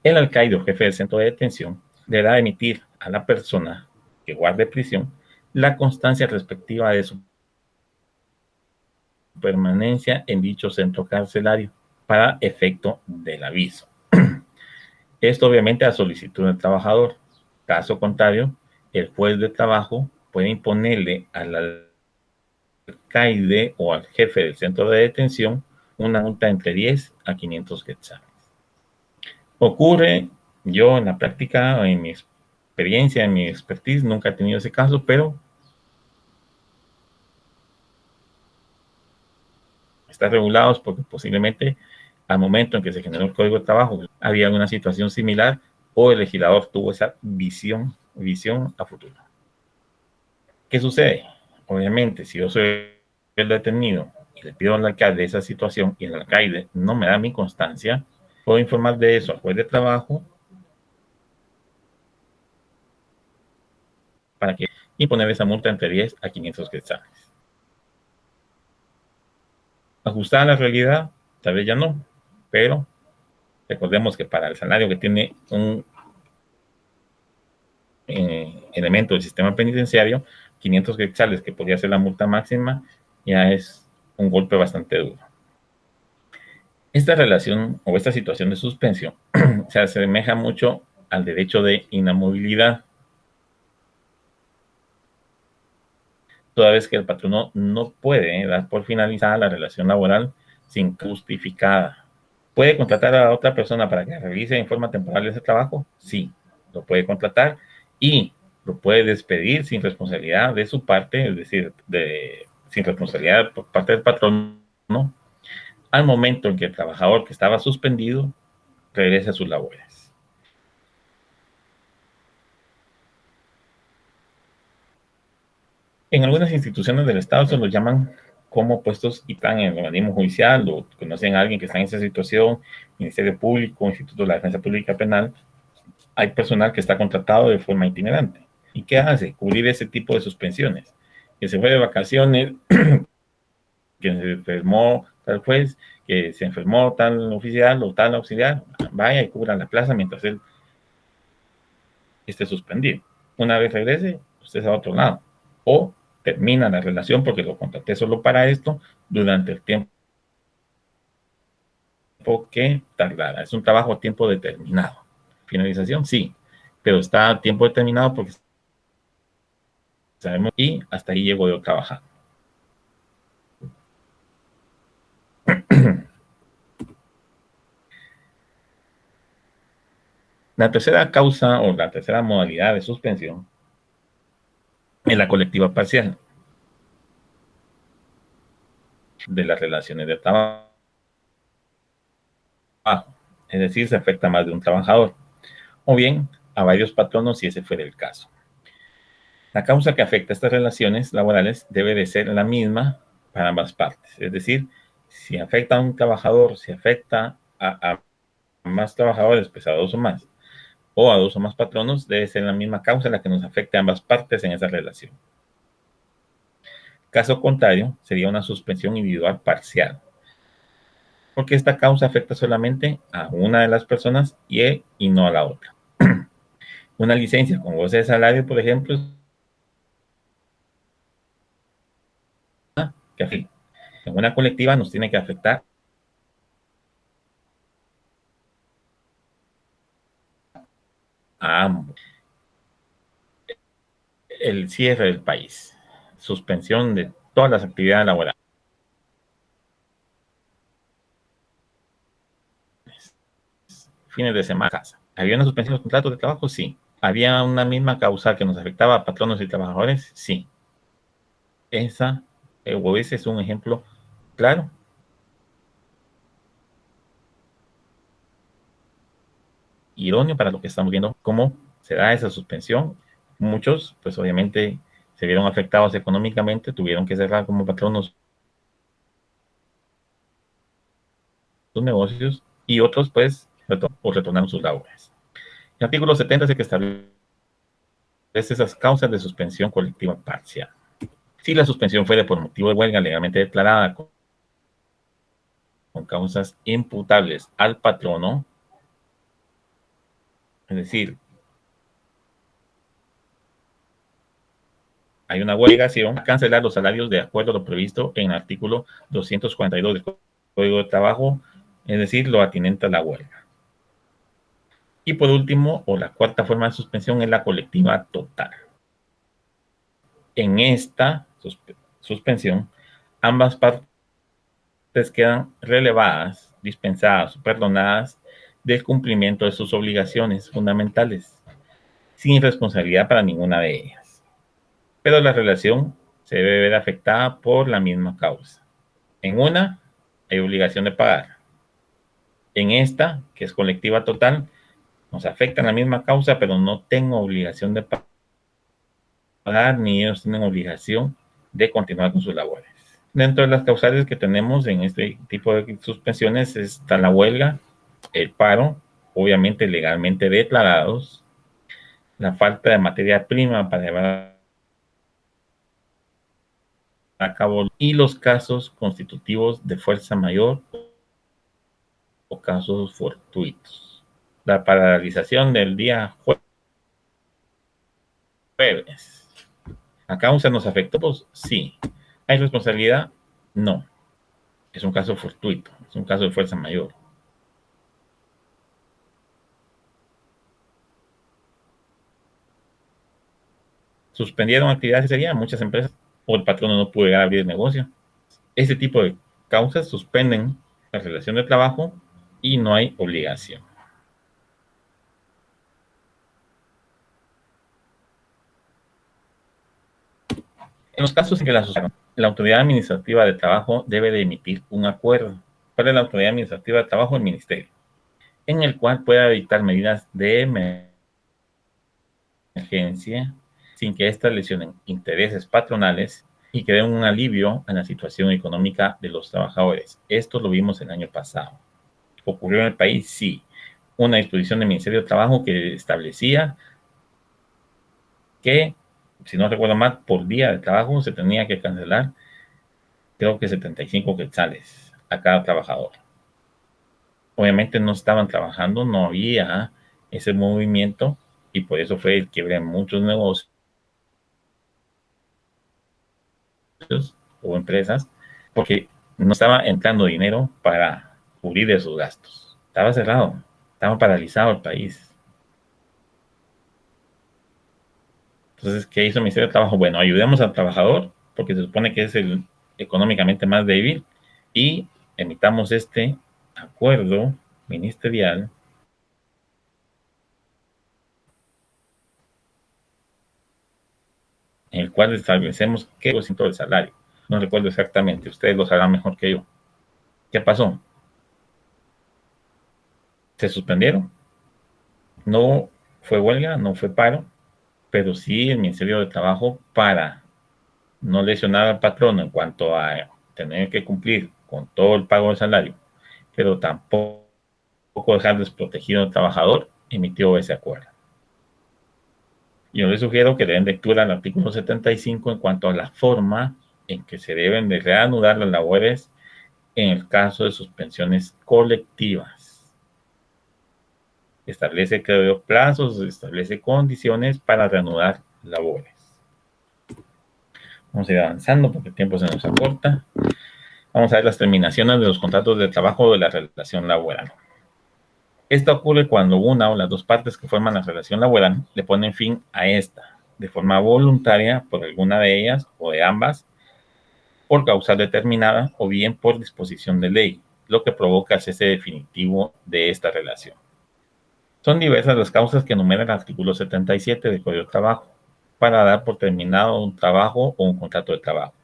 El alcaide o jefe del centro de detención deberá emitir a la persona que guarde prisión la constancia respectiva de su permanencia en dicho centro carcelario para efecto del aviso. Esto obviamente a solicitud del trabajador. Caso contrario, el juez de trabajo puede imponerle al alcaide o al jefe del centro de detención una multa entre 10 a 500 quetzales. Ocurre, yo en la práctica, en mi experiencia, en mi expertise, nunca he tenido ese caso, pero está regulado porque posiblemente al momento en que se generó el Código de Trabajo había una situación similar o el legislador tuvo esa visión a futuro. ¿Qué sucede? Obviamente, si yo soy el detenido y le pido al alcalde esa situación y el alcalde no me da mi constancia, puedo informar de eso al juez de trabajo para que imponer esa multa entre 10 a 500 quetzales. Ajustada a la realidad, tal vez ya no, pero recordemos que para el salario que tiene un elemento del sistema penitenciario, 500 quetzales, que podría ser la multa máxima, ya es un golpe bastante duro. Esta relación o esta situación de suspensión se asemeja mucho al derecho de inamovilidad, toda vez que el patrono no puede dar por finalizada la relación laboral sin justificada. ¿Puede contratar a otra persona para que realice en forma temporal ese trabajo? Sí, lo puede contratar y lo puede despedir sin responsabilidad de su parte, es decir, sin responsabilidad por parte del patrono, ¿no? Al momento en que el trabajador que estaba suspendido regrese a sus labores. En algunas instituciones del Estado se los llaman como puestos y están en el organismo judicial o conocen a alguien que está en esa situación, Ministerio Público, Instituto de la Defensa Pública Penal. Hay personal que está contratado de forma itinerante. ¿Y qué hace? Cubrir ese tipo de suspensiones. Que se fue de vacaciones, que se enfermó tal juez, que se enfermó tal oficial o tal auxiliar, vaya y cubra la plaza mientras él esté suspendido. Una vez regrese, usted se va a otro lado. O termina la relación porque lo contraté solo para esto durante el tiempo que tardara. Es un trabajo a tiempo determinado. Finalización, sí, pero está a tiempo determinado porque sabemos y hasta ahí llego yo trabajando. La tercera causa o la tercera modalidad de suspensión es la colectiva parcial de las relaciones de trabajo. Es decir, se afecta a más de un trabajador o bien a varios patronos si ese fuera el caso. La causa que afecta a estas relaciones laborales debe de ser la misma para ambas partes. Es decir, si afecta a un trabajador, si afecta a más trabajadores, pues a dos o más, o a dos o más patronos, debe ser la misma causa la que nos afecte a ambas partes en esa relación. Caso contrario, sería una suspensión individual parcial, porque esta causa afecta solamente a una de las personas y no a la otra. Una licencia con goce de salario, por ejemplo, que en una colectiva nos tiene que afectar a ambos. El cierre del país, suspensión de todas las actividades laborales. fines de semana, casa. ¿Había una suspensión de los contratos de trabajo? Sí. ¿Había una misma causa que nos afectaba a patronos y trabajadores? Sí. Esa o ese es un ejemplo claro, idóneo para lo que estamos viendo, cómo se da esa suspensión. Muchos, pues obviamente, se vieron afectados económicamente, tuvieron que cerrar como patronos sus negocios y otros, pues, retornaron sus labores. El artículo 70 es el que establece esas causas de suspensión colectiva parcial. Si la suspensión fue por motivo de huelga legalmente declarada con causas imputables al patrono, es decir, hay una obligación a cancelar los salarios de acuerdo a lo previsto en el artículo 242 del Código de Trabajo, es decir, lo atinente a la huelga. Y por último, o la cuarta forma de suspensión es la colectiva total. En esta suspensión, ambas partes quedan relevadas, dispensadas o perdonadas del cumplimiento de sus obligaciones fundamentales, sin responsabilidad para ninguna de ellas. Pero la relación se debe ver afectada por la misma causa. En una, hay obligación de pagar. En esta, que es colectiva total, nos afecta la misma causa, pero no tengo obligación de pagar, ni ellos tienen obligación de continuar con sus labores. Dentro de las causales que tenemos en este tipo de suspensiones está la huelga, el paro, obviamente legalmente declarados, la falta de materia prima para llevar a cabo y los casos constitutivos de fuerza mayor o casos fortuitos. La paralización del día jueves. ¿A causa nos afectó? Pues sí. ¿Hay responsabilidad? No. Es un caso fortuito, es un caso de fuerza mayor. Suspendieron actividades ese día muchas empresas o el patrono no pudo llegar a abrir el negocio. Ese tipo de causas suspenden la relación de trabajo y no hay obligación. En los casos en que la autoridad administrativa de trabajo debe de emitir un acuerdo. ¿Cuál es la autoridad administrativa de trabajo? El ministerio, en el cual pueda dictar medidas de emergencia sin que éstas lesionen intereses patronales y que den un alivio a la situación económica de los trabajadores. Esto lo vimos el año pasado. ¿Ocurrió en el país? Sí. Una disposición del Ministerio de Trabajo que establecía que, si no recuerdo mal, por día de trabajo se tenía que cancelar, creo que 75 quetzales a cada trabajador. Obviamente no estaban trabajando, no había ese movimiento y por eso fue el quiebre en muchos negocios o empresas, porque no estaba entrando dinero para cubrir esos gastos. Estaba cerrado, estaba paralizado el país. Entonces, ¿qué hizo el Ministerio de Trabajo? Bueno, ayudemos al trabajador, porque se supone que es el económicamente más débil, y emitamos este acuerdo ministerial en el cual establecemos qué es el salario. No recuerdo exactamente, ustedes lo sabrán mejor que yo. ¿Qué pasó? Se suspendieron. No fue huelga, no fue paro, pero sí el Ministerio de Trabajo, para no lesionar al patrono en cuanto a tener que cumplir con todo el pago del salario, pero tampoco dejar desprotegido al trabajador, emitió ese acuerdo. Yo les sugiero que den lectura al artículo 75 en cuanto a la forma en que se deben de reanudar las labores en el caso de suspensiones colectivas. Establece, creo, plazos, establece condiciones para reanudar labores. Vamos a ir avanzando porque el tiempo se nos acorta. Vamos a ver las terminaciones de los contratos de trabajo de la relación laboral. Esto ocurre cuando una o las dos partes que forman la relación laboral le ponen fin a esta, de forma voluntaria por alguna de ellas o de ambas, por causa determinada o bien por disposición de ley, lo que provoca el cese definitivo de esta relación. Son diversas las causas que enumera el artículo 77 del Código de Trabajo para dar por terminado un trabajo o un contrato de trabajo,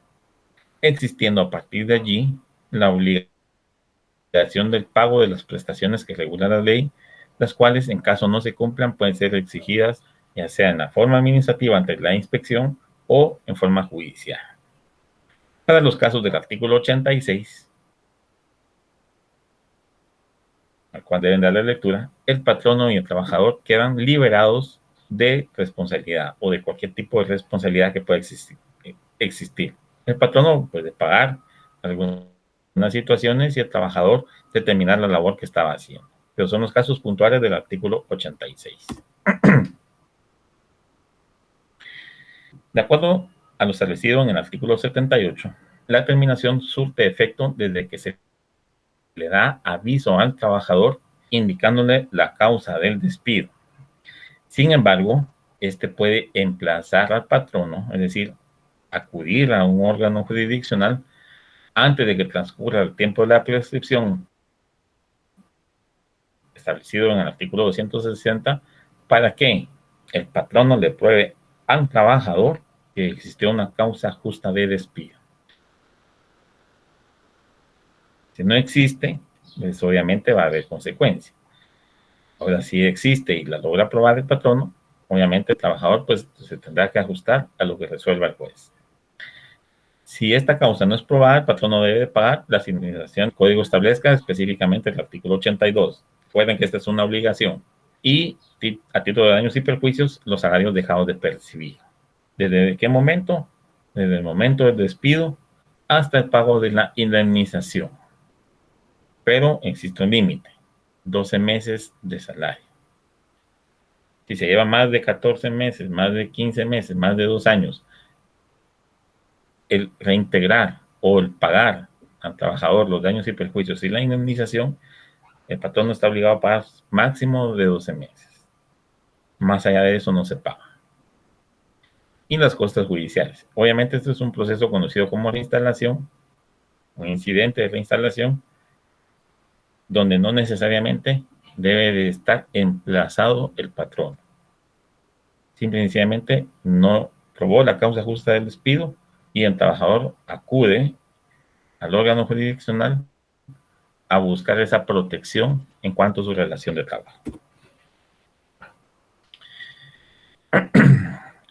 existiendo a partir de allí la obligación del pago de las prestaciones que regula la ley, las cuales, en caso no se cumplan, pueden ser exigidas ya sea en la forma administrativa ante la inspección o en forma judicial. Para los casos del artículo 86, al cual deben darle lectura, el patrono y el trabajador quedan liberados de responsabilidad o de cualquier tipo de responsabilidad que pueda existir. El patrono puede pagar algunas situaciones y el trabajador determinar la labor que estaba haciendo. Pero son los casos puntuales del artículo 86. De acuerdo a lo establecido en el artículo 78, la terminación surte efecto desde que se le da aviso al trabajador indicándole la causa del despido. Sin embargo, este puede emplazar al patrono, es decir, acudir a un órgano jurisdiccional antes de que transcurra el tiempo de la prescripción establecido en el artículo 260 para que el patrono le pruebe al trabajador que existió una causa justa de despido. Si no existe, pues obviamente va a haber consecuencias. Ahora, si existe y la logra probar el patrono, obviamente el trabajador pues se tendrá que ajustar a lo que resuelva el juez. Si esta causa no es probada, el patrono debe pagar la indemnización. El código establezca específicamente el artículo 82. Recuerden que esta es una obligación. Y a título de daños y perjuicios, los salarios dejados de percibir. ¿Desde qué momento? Desde el momento del despido hasta el pago de la indemnización. Pero existe un límite, 12 meses de salario. Si se lleva más de 14 meses, más de 15 meses, más de 2 años, el reintegrar o el pagar al trabajador los daños y perjuicios y la indemnización, el patrón no está obligado a pagar máximo de 12 meses. Más allá de eso no se paga. Y las costas judiciales. Obviamente este es un proceso conocido como reinstalación, un incidente de reinstalación, donde no necesariamente debe de estar emplazado el patrón. Simple y sencillamente no probó la causa justa del despido y el trabajador acude al órgano jurisdiccional a buscar esa protección en cuanto a su relación de trabajo.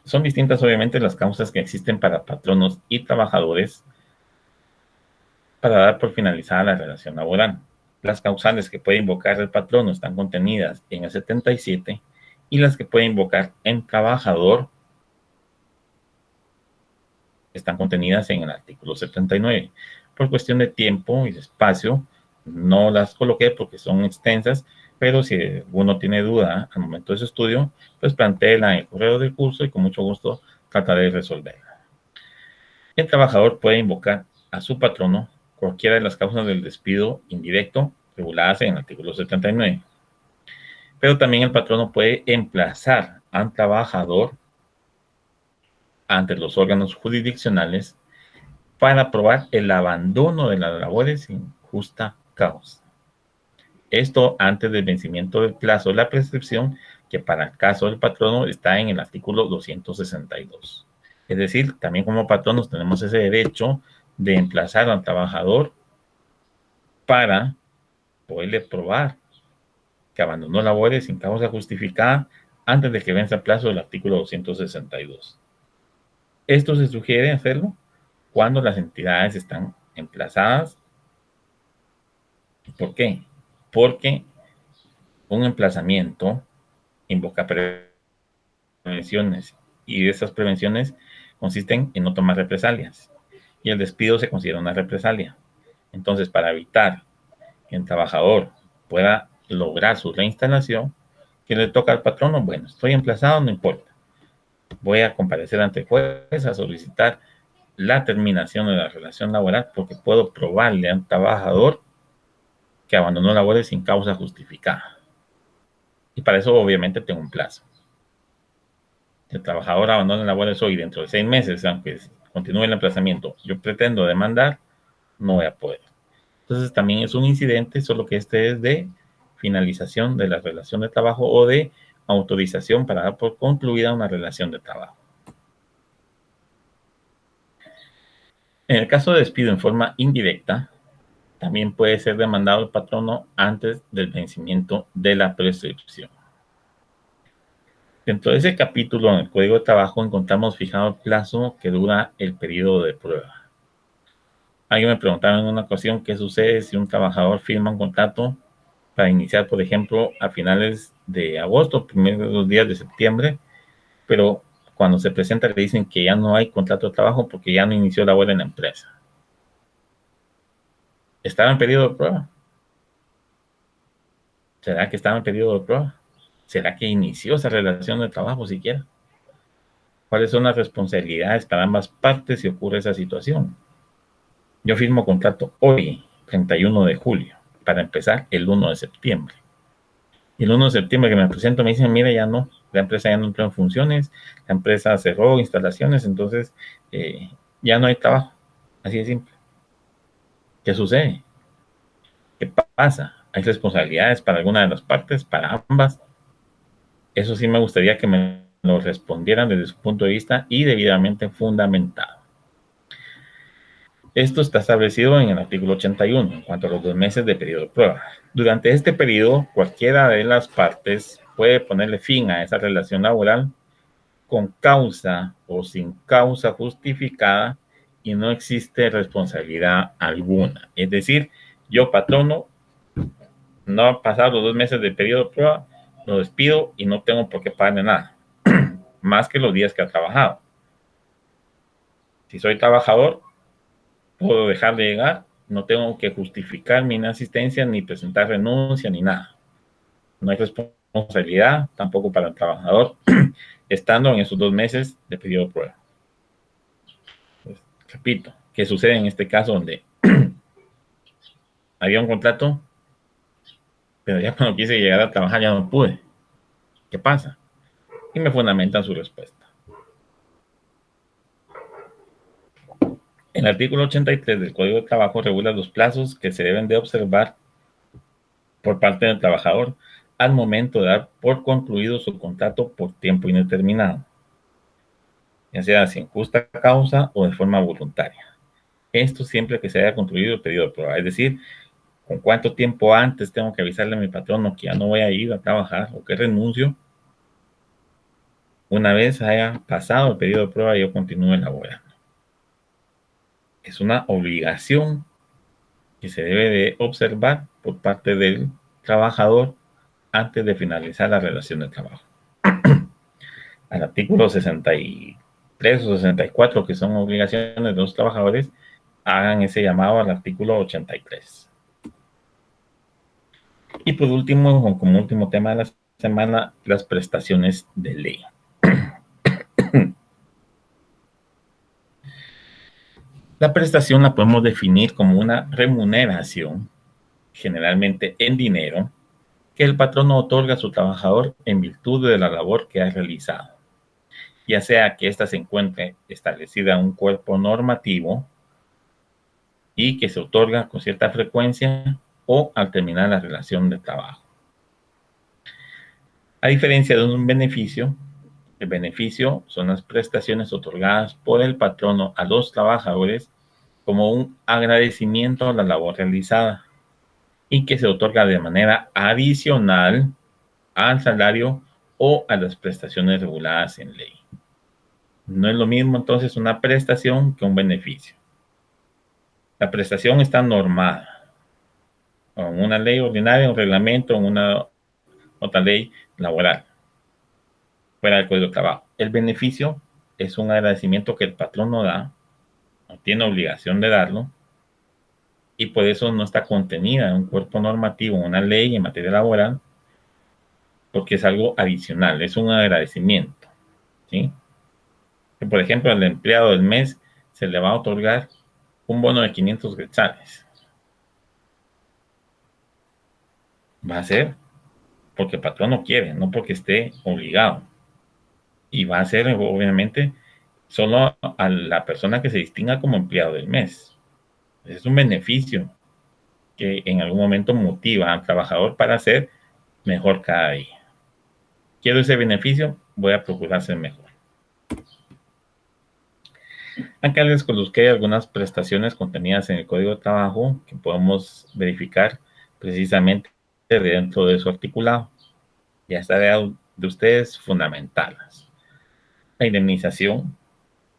Son distintas, obviamente, las causas que existen para patronos y trabajadores para dar por finalizada la relación laboral. Las causales que puede invocar el patrono están contenidas en el 77 y las que puede invocar el trabajador están contenidas en el artículo 79. Por cuestión de tiempo y de espacio, no las coloqué porque son extensas, pero si alguno tiene duda al momento de su estudio, pues plantéela en el correo del curso y con mucho gusto trataré de resolverla. El trabajador puede invocar a su patrono cualquiera de las causas del despido indirecto reguladas en el artículo 79. Pero también el patrono puede emplazar al trabajador ante los órganos jurisdiccionales para probar el abandono de las labores sin justa causa. Esto antes del vencimiento del plazo de la prescripción, que para el caso del patrono está en el artículo 262. Es decir, también como patronos tenemos ese derecho de emplazar al trabajador para poderle probar que abandonó labores sin causa justificada antes de que venza el plazo del artículo 262. Esto se sugiere hacerlo cuando las entidades están emplazadas. ¿Por qué? Porque un emplazamiento invoca prevenciones y esas prevenciones consisten en no tomar represalias y el despido se considera una represalia. Entonces, para evitar que el trabajador pueda lograr su reinstalación, ¿qué le toca al patrono? Bueno, estoy emplazado, no importa. Voy a comparecer ante el juez a solicitar la terminación de la relación laboral porque puedo probarle al trabajador que abandonó labores sin causa justificada. Y para eso obviamente tengo un plazo. Si el trabajador abandona labores hoy dentro de 6 meses, aunque continúe el emplazamiento, yo pretendo demandar, no voy a poder. Entonces también es un incidente, solo que este es de finalización de la relación de trabajo o de autorización para dar por concluida una relación de trabajo. En el caso de despido en forma indirecta, también puede ser demandado el patrono antes del vencimiento de la prescripción. Dentro de ese capítulo en el Código de Trabajo encontramos fijado el plazo que dura el periodo de prueba. Alguien me preguntaba en una ocasión qué sucede si un trabajador firma un contrato para iniciar, por ejemplo, a finales de agosto, primeros días de septiembre, pero cuando se presenta le dicen que ya no hay contrato de trabajo porque ya no inició labor en la empresa. ¿Estaba en periodo de prueba? ¿Será que estaba en periodo de prueba? ¿Será que inició esa relación de trabajo siquiera? ¿Cuáles son las responsabilidades para ambas partes si ocurre esa situación? Yo firmo contrato hoy, 31 de julio, para empezar el 1 de septiembre. Y el 1 de septiembre que me presento me dicen, mira, ya no, la empresa ya no entró en funciones, la empresa cerró instalaciones, entonces ya no hay trabajo. Así de simple. ¿Qué sucede? ¿Qué pasa? ¿Hay responsabilidades para alguna de las partes, para ambas? Eso sí me gustaría que me lo respondieran desde su punto de vista y debidamente fundamentado. Esto está establecido en el artículo 81 en cuanto a los 2 meses de periodo de prueba. Durante este periodo, cualquiera de las partes puede ponerle fin a esa relación laboral con causa o sin causa justificada y no existe responsabilidad alguna. Es decir, yo, patrono, no ha pasado los 2 meses de periodo de prueba, lo despido y no tengo por qué pagarle nada, más que los días que ha trabajado. Si soy trabajador, puedo dejar de llegar, no tengo que justificar mi inasistencia, ni presentar renuncia, ni nada. No hay responsabilidad tampoco para el trabajador, estando en esos 2 meses de periodo de prueba. Pues, repito, ¿qué sucede en este caso donde había un contrato, pero ya cuando quise llegar a trabajar ya no pude? ¿Qué pasa? Y me fundamentan su respuesta. El artículo 83 del Código de Trabajo regula los plazos que se deben de observar por parte del trabajador al momento de dar por concluido su contrato por tiempo indeterminado, ya sea sin justa causa o de forma voluntaria. Esto siempre que se haya concluido el periodo de prueba, es decir, con cuánto tiempo antes tengo que avisarle a mi patrono que ya no voy a ir a trabajar o que renuncio. Una vez haya pasado el periodo de prueba, yo continúe laborando. Es una obligación que se debe de observar por parte del trabajador antes de finalizar la relación de trabajo. Al artículo 63 o 64, que son obligaciones de los trabajadores, hagan ese llamado al artículo 83. Y por último, como último tema de la semana, las prestaciones de ley. La prestación la podemos definir como una remuneración, generalmente en dinero, que el patrono otorga a su trabajador en virtud de la labor que ha realizado, ya sea que ésta se encuentre establecida en un cuerpo normativo y que se otorga con cierta frecuencia o al terminar la relación de trabajo. A diferencia de un beneficio, el beneficio son las prestaciones otorgadas por el patrono a los trabajadores como un agradecimiento a la labor realizada y que se otorga de manera adicional al salario o a las prestaciones reguladas en ley. No es lo mismo entonces una prestación que un beneficio. La prestación está normada en una ley ordinaria, un reglamento, en una otra ley laboral, fuera del Código de Trabajo. El beneficio es un agradecimiento que el patrón no da, no tiene obligación de darlo, y por eso no está contenida en un cuerpo normativo, en una ley en materia laboral, porque es algo adicional, es un agradecimiento, ¿sí? Que, por ejemplo, al empleado del mes se le va a otorgar un bono de 500 quetzales. Va a ser porque el patrón no quiere, no porque esté obligado. Y va a ser, obviamente, solo a la persona que se distinga como empleado del mes. Es un beneficio que en algún momento motiva al trabajador para ser mejor cada día. Quiero ese beneficio, voy a procurar ser mejor. Acá les coloqué algunas prestaciones contenidas en el Código de Trabajo que podemos verificar precisamente dentro de su articulado. Ya está de ustedes fundamentales. La indemnización,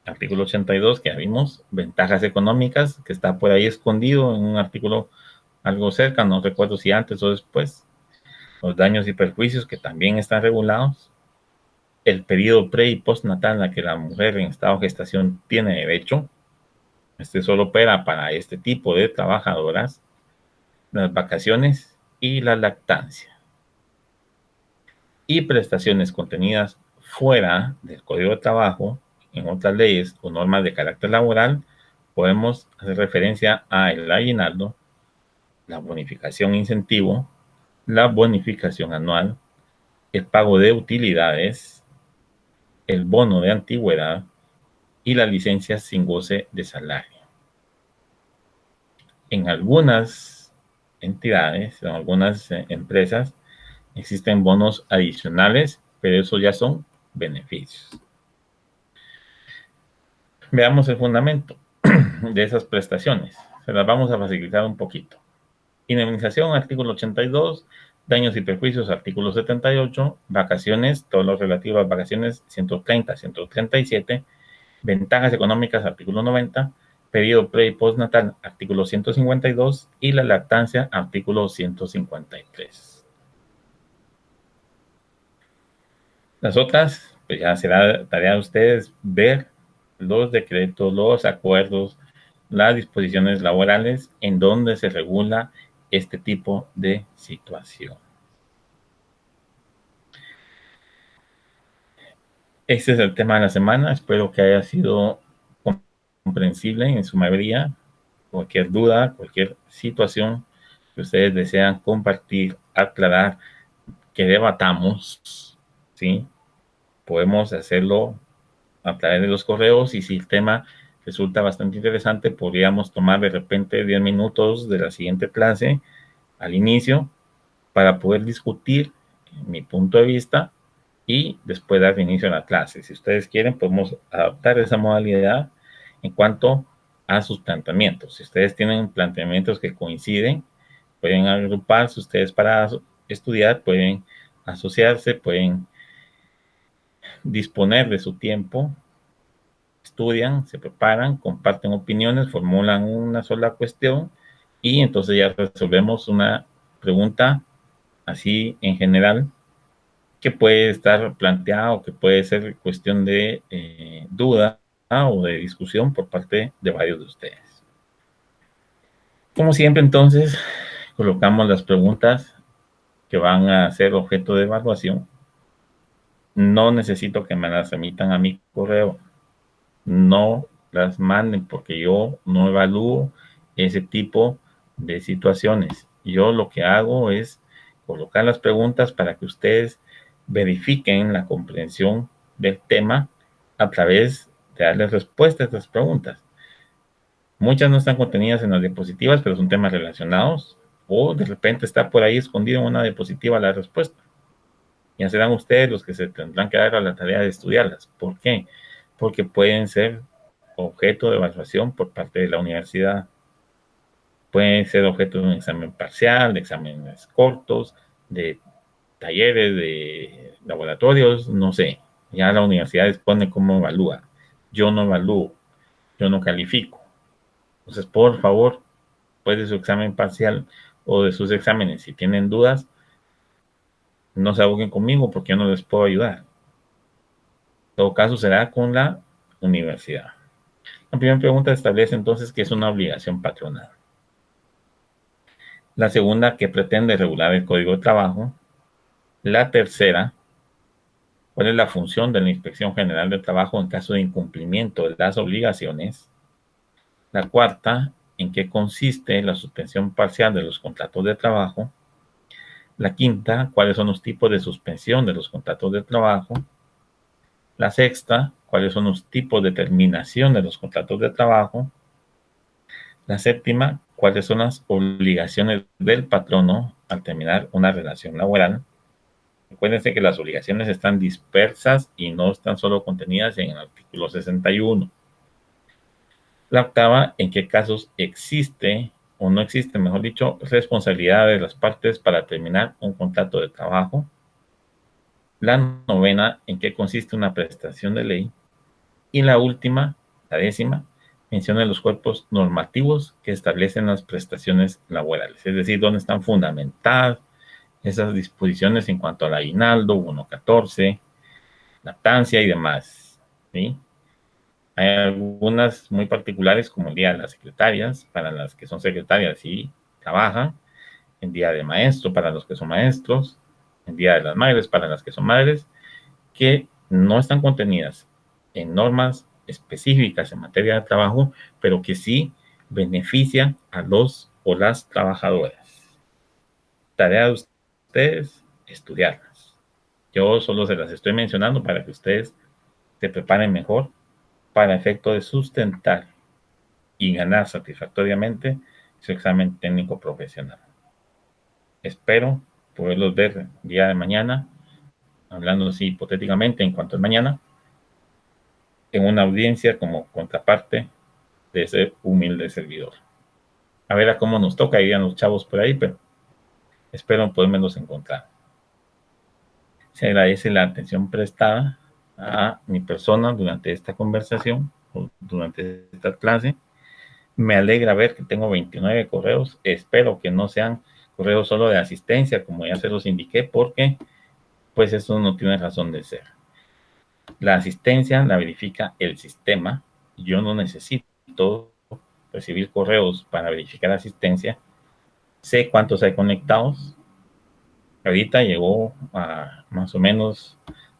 artículo 82 que ya vimos, ventajas económicas, que está por ahí escondido en un artículo algo cerca, no recuerdo si antes o después. Los daños y perjuicios que también están regulados. El periodo pre y postnatal a que la mujer en estado de gestación tiene derecho. Este solo opera para este tipo de trabajadoras. Las vacaciones y la lactancia. Y prestaciones contenidas fuera del Código de Trabajo, en otras leyes o normas de carácter laboral, podemos hacer referencia a el aguinaldo, la bonificación incentivo, la bonificación anual, el pago de utilidades, el bono de antigüedad y las licencias sin goce de salario. En algunas entidades, en algunas empresas, existen bonos adicionales, pero esos ya son beneficios. Veamos el fundamento de esas prestaciones. Se las vamos a facilitar un poquito. Indemnización, artículo 82. Daños y perjuicios, artículo 78. Vacaciones, todo lo relativo a las vacaciones, 130, 137. Ventajas económicas, artículo 90. Periodo pre y postnatal, artículo 152. Y la lactancia, artículo 153. Las otras, pues ya será tarea de ustedes ver los decretos, los acuerdos, las disposiciones laborales en donde se regula este tipo de situación. Este es el tema de la semana. Espero que haya sido comprensible en su mayoría. Cualquier duda, cualquier situación que ustedes desean compartir, aclarar, que debatamos, ¿sí? Podemos hacerlo a través de los correos y si el tema resulta bastante interesante, podríamos tomar de repente 10 minutos de la siguiente clase al inicio para poder discutir mi punto de vista y después dar inicio a la clase. Si ustedes quieren, podemos adaptar esa modalidad en cuanto a sus planteamientos. Si ustedes tienen planteamientos que coinciden, pueden agruparse ustedes para estudiar, pueden asociarse, pueden disponer de su tiempo, estudian, se preparan, comparten opiniones, formulan una sola cuestión y entonces ya resolvemos una pregunta así en general que puede estar planteada o que puede ser cuestión de duda o de discusión por parte de varios de ustedes. Como siempre, entonces, colocamos las preguntas que van a ser objeto de evaluación. No necesito que me las emitan a mi correo. No las manden porque yo no evalúo ese tipo de situaciones. Yo lo que hago es colocar las preguntas para que ustedes verifiquen la comprensión del tema a través de darles respuesta a estas preguntas. Muchas no están contenidas en las diapositivas, pero son temas relacionados o de repente está por ahí escondido en una diapositiva la respuesta. Ya serán ustedes los que se tendrán que dar a la tarea de estudiarlas. ¿Por qué? Porque pueden ser objeto de evaluación por parte de la universidad. Pueden ser objeto de un examen parcial, de exámenes cortos, de talleres, de laboratorios, no sé. Ya la universidad dispone cómo evalúa. Yo no evalúo, yo no califico. Entonces, por favor, después de su examen parcial o de sus exámenes, si tienen dudas, no se aboguen conmigo porque yo no les puedo ayudar. En todo caso, será con la universidad. La primera pregunta establece entonces que es una obligación patronal. La segunda, que pretende regular el Código de Trabajo. La tercera, cuál es la función de la Inspección General del Trabajo en caso de incumplimiento de las obligaciones. La cuarta, en qué consiste la suspensión parcial de los contratos de trabajo. La quinta, cuáles son los tipos de suspensión de los contratos de trabajo. La sexta, cuáles son los tipos de terminación de los contratos de trabajo. La séptima, cuáles son las obligaciones del patrono al terminar una relación laboral. Acuérdense que las obligaciones están dispersas y no están solo contenidas en el artículo 61. La octava, en qué casos existe o no existe, mejor dicho, responsabilidad de las partes para terminar un contrato de trabajo. La novena, en qué consiste una prestación de ley. Y la última, la décima, menciona los cuerpos normativos que establecen las prestaciones laborales, es decir, dónde están fundamentadas esas disposiciones en cuanto al aguinaldo, 1.14, lactancia y demás, ¿sí? Hay algunas muy particulares, como el día de las secretarias, para las que son secretarias y trabajan, el día de maestro para los que son maestros, el día de las madres para las que son madres, que no están contenidas en normas específicas en materia de trabajo, pero que sí benefician a los o las trabajadoras. Tarea de ustedes, estudiarlas. Yo solo se las estoy mencionando para que ustedes se preparen mejor para efecto de sustentar y ganar satisfactoriamente su examen técnico profesional. Espero poderlos ver el día de mañana, hablando así hipotéticamente en cuanto a mañana, en una audiencia como contraparte de ese humilde servidor. A ver a cómo nos toca, irían los chavos por ahí, pero espero poderlos encontrar. Se agradece la atención prestada a mi persona durante esta conversación, durante esta clase. Me alegra ver que tengo 29 correos. Espero que no sean correos solo de asistencia, como ya se los indiqué, porque pues eso no tiene razón de ser. La asistencia la verifica el sistema. Yo no necesito recibir correos para verificar asistencia. Sé cuántos hay conectados. Ahorita llegó a más o menos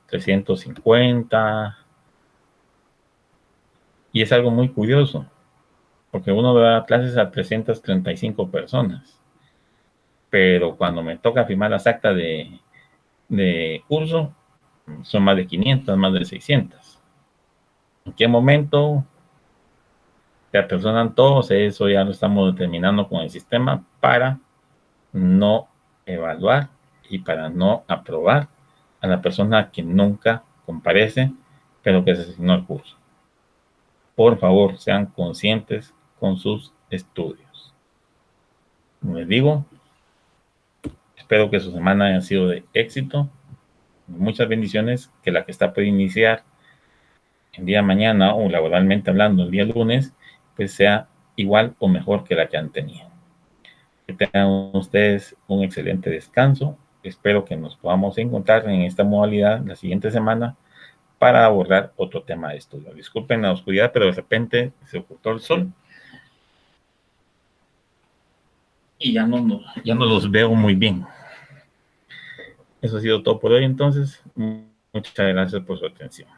350. Y es algo muy curioso, porque uno da clases a 335 personas. Pero cuando me toca firmar las actas de curso, son más de 500, más de 600. ¿En qué momento se apersonan todos? Eso ya lo estamos determinando con el sistema para no evaluar y para no aprobar a la persona que nunca comparece, pero que se asignó al curso. Por favor, sean conscientes con sus estudios. Como les digo, espero que su semana haya sido de éxito. Muchas bendiciones, que la que está por iniciar el día de mañana o laboralmente hablando el día lunes, pues sea igual o mejor que la que han tenido. Que tengan ustedes un excelente descanso. Espero que nos podamos encontrar en esta modalidad la siguiente semana para abordar otro tema de estudio. Disculpen la oscuridad, pero de repente se ocultó el sol y ya no los veo muy bien. Eso ha sido todo por hoy, entonces. Muchas gracias por su atención.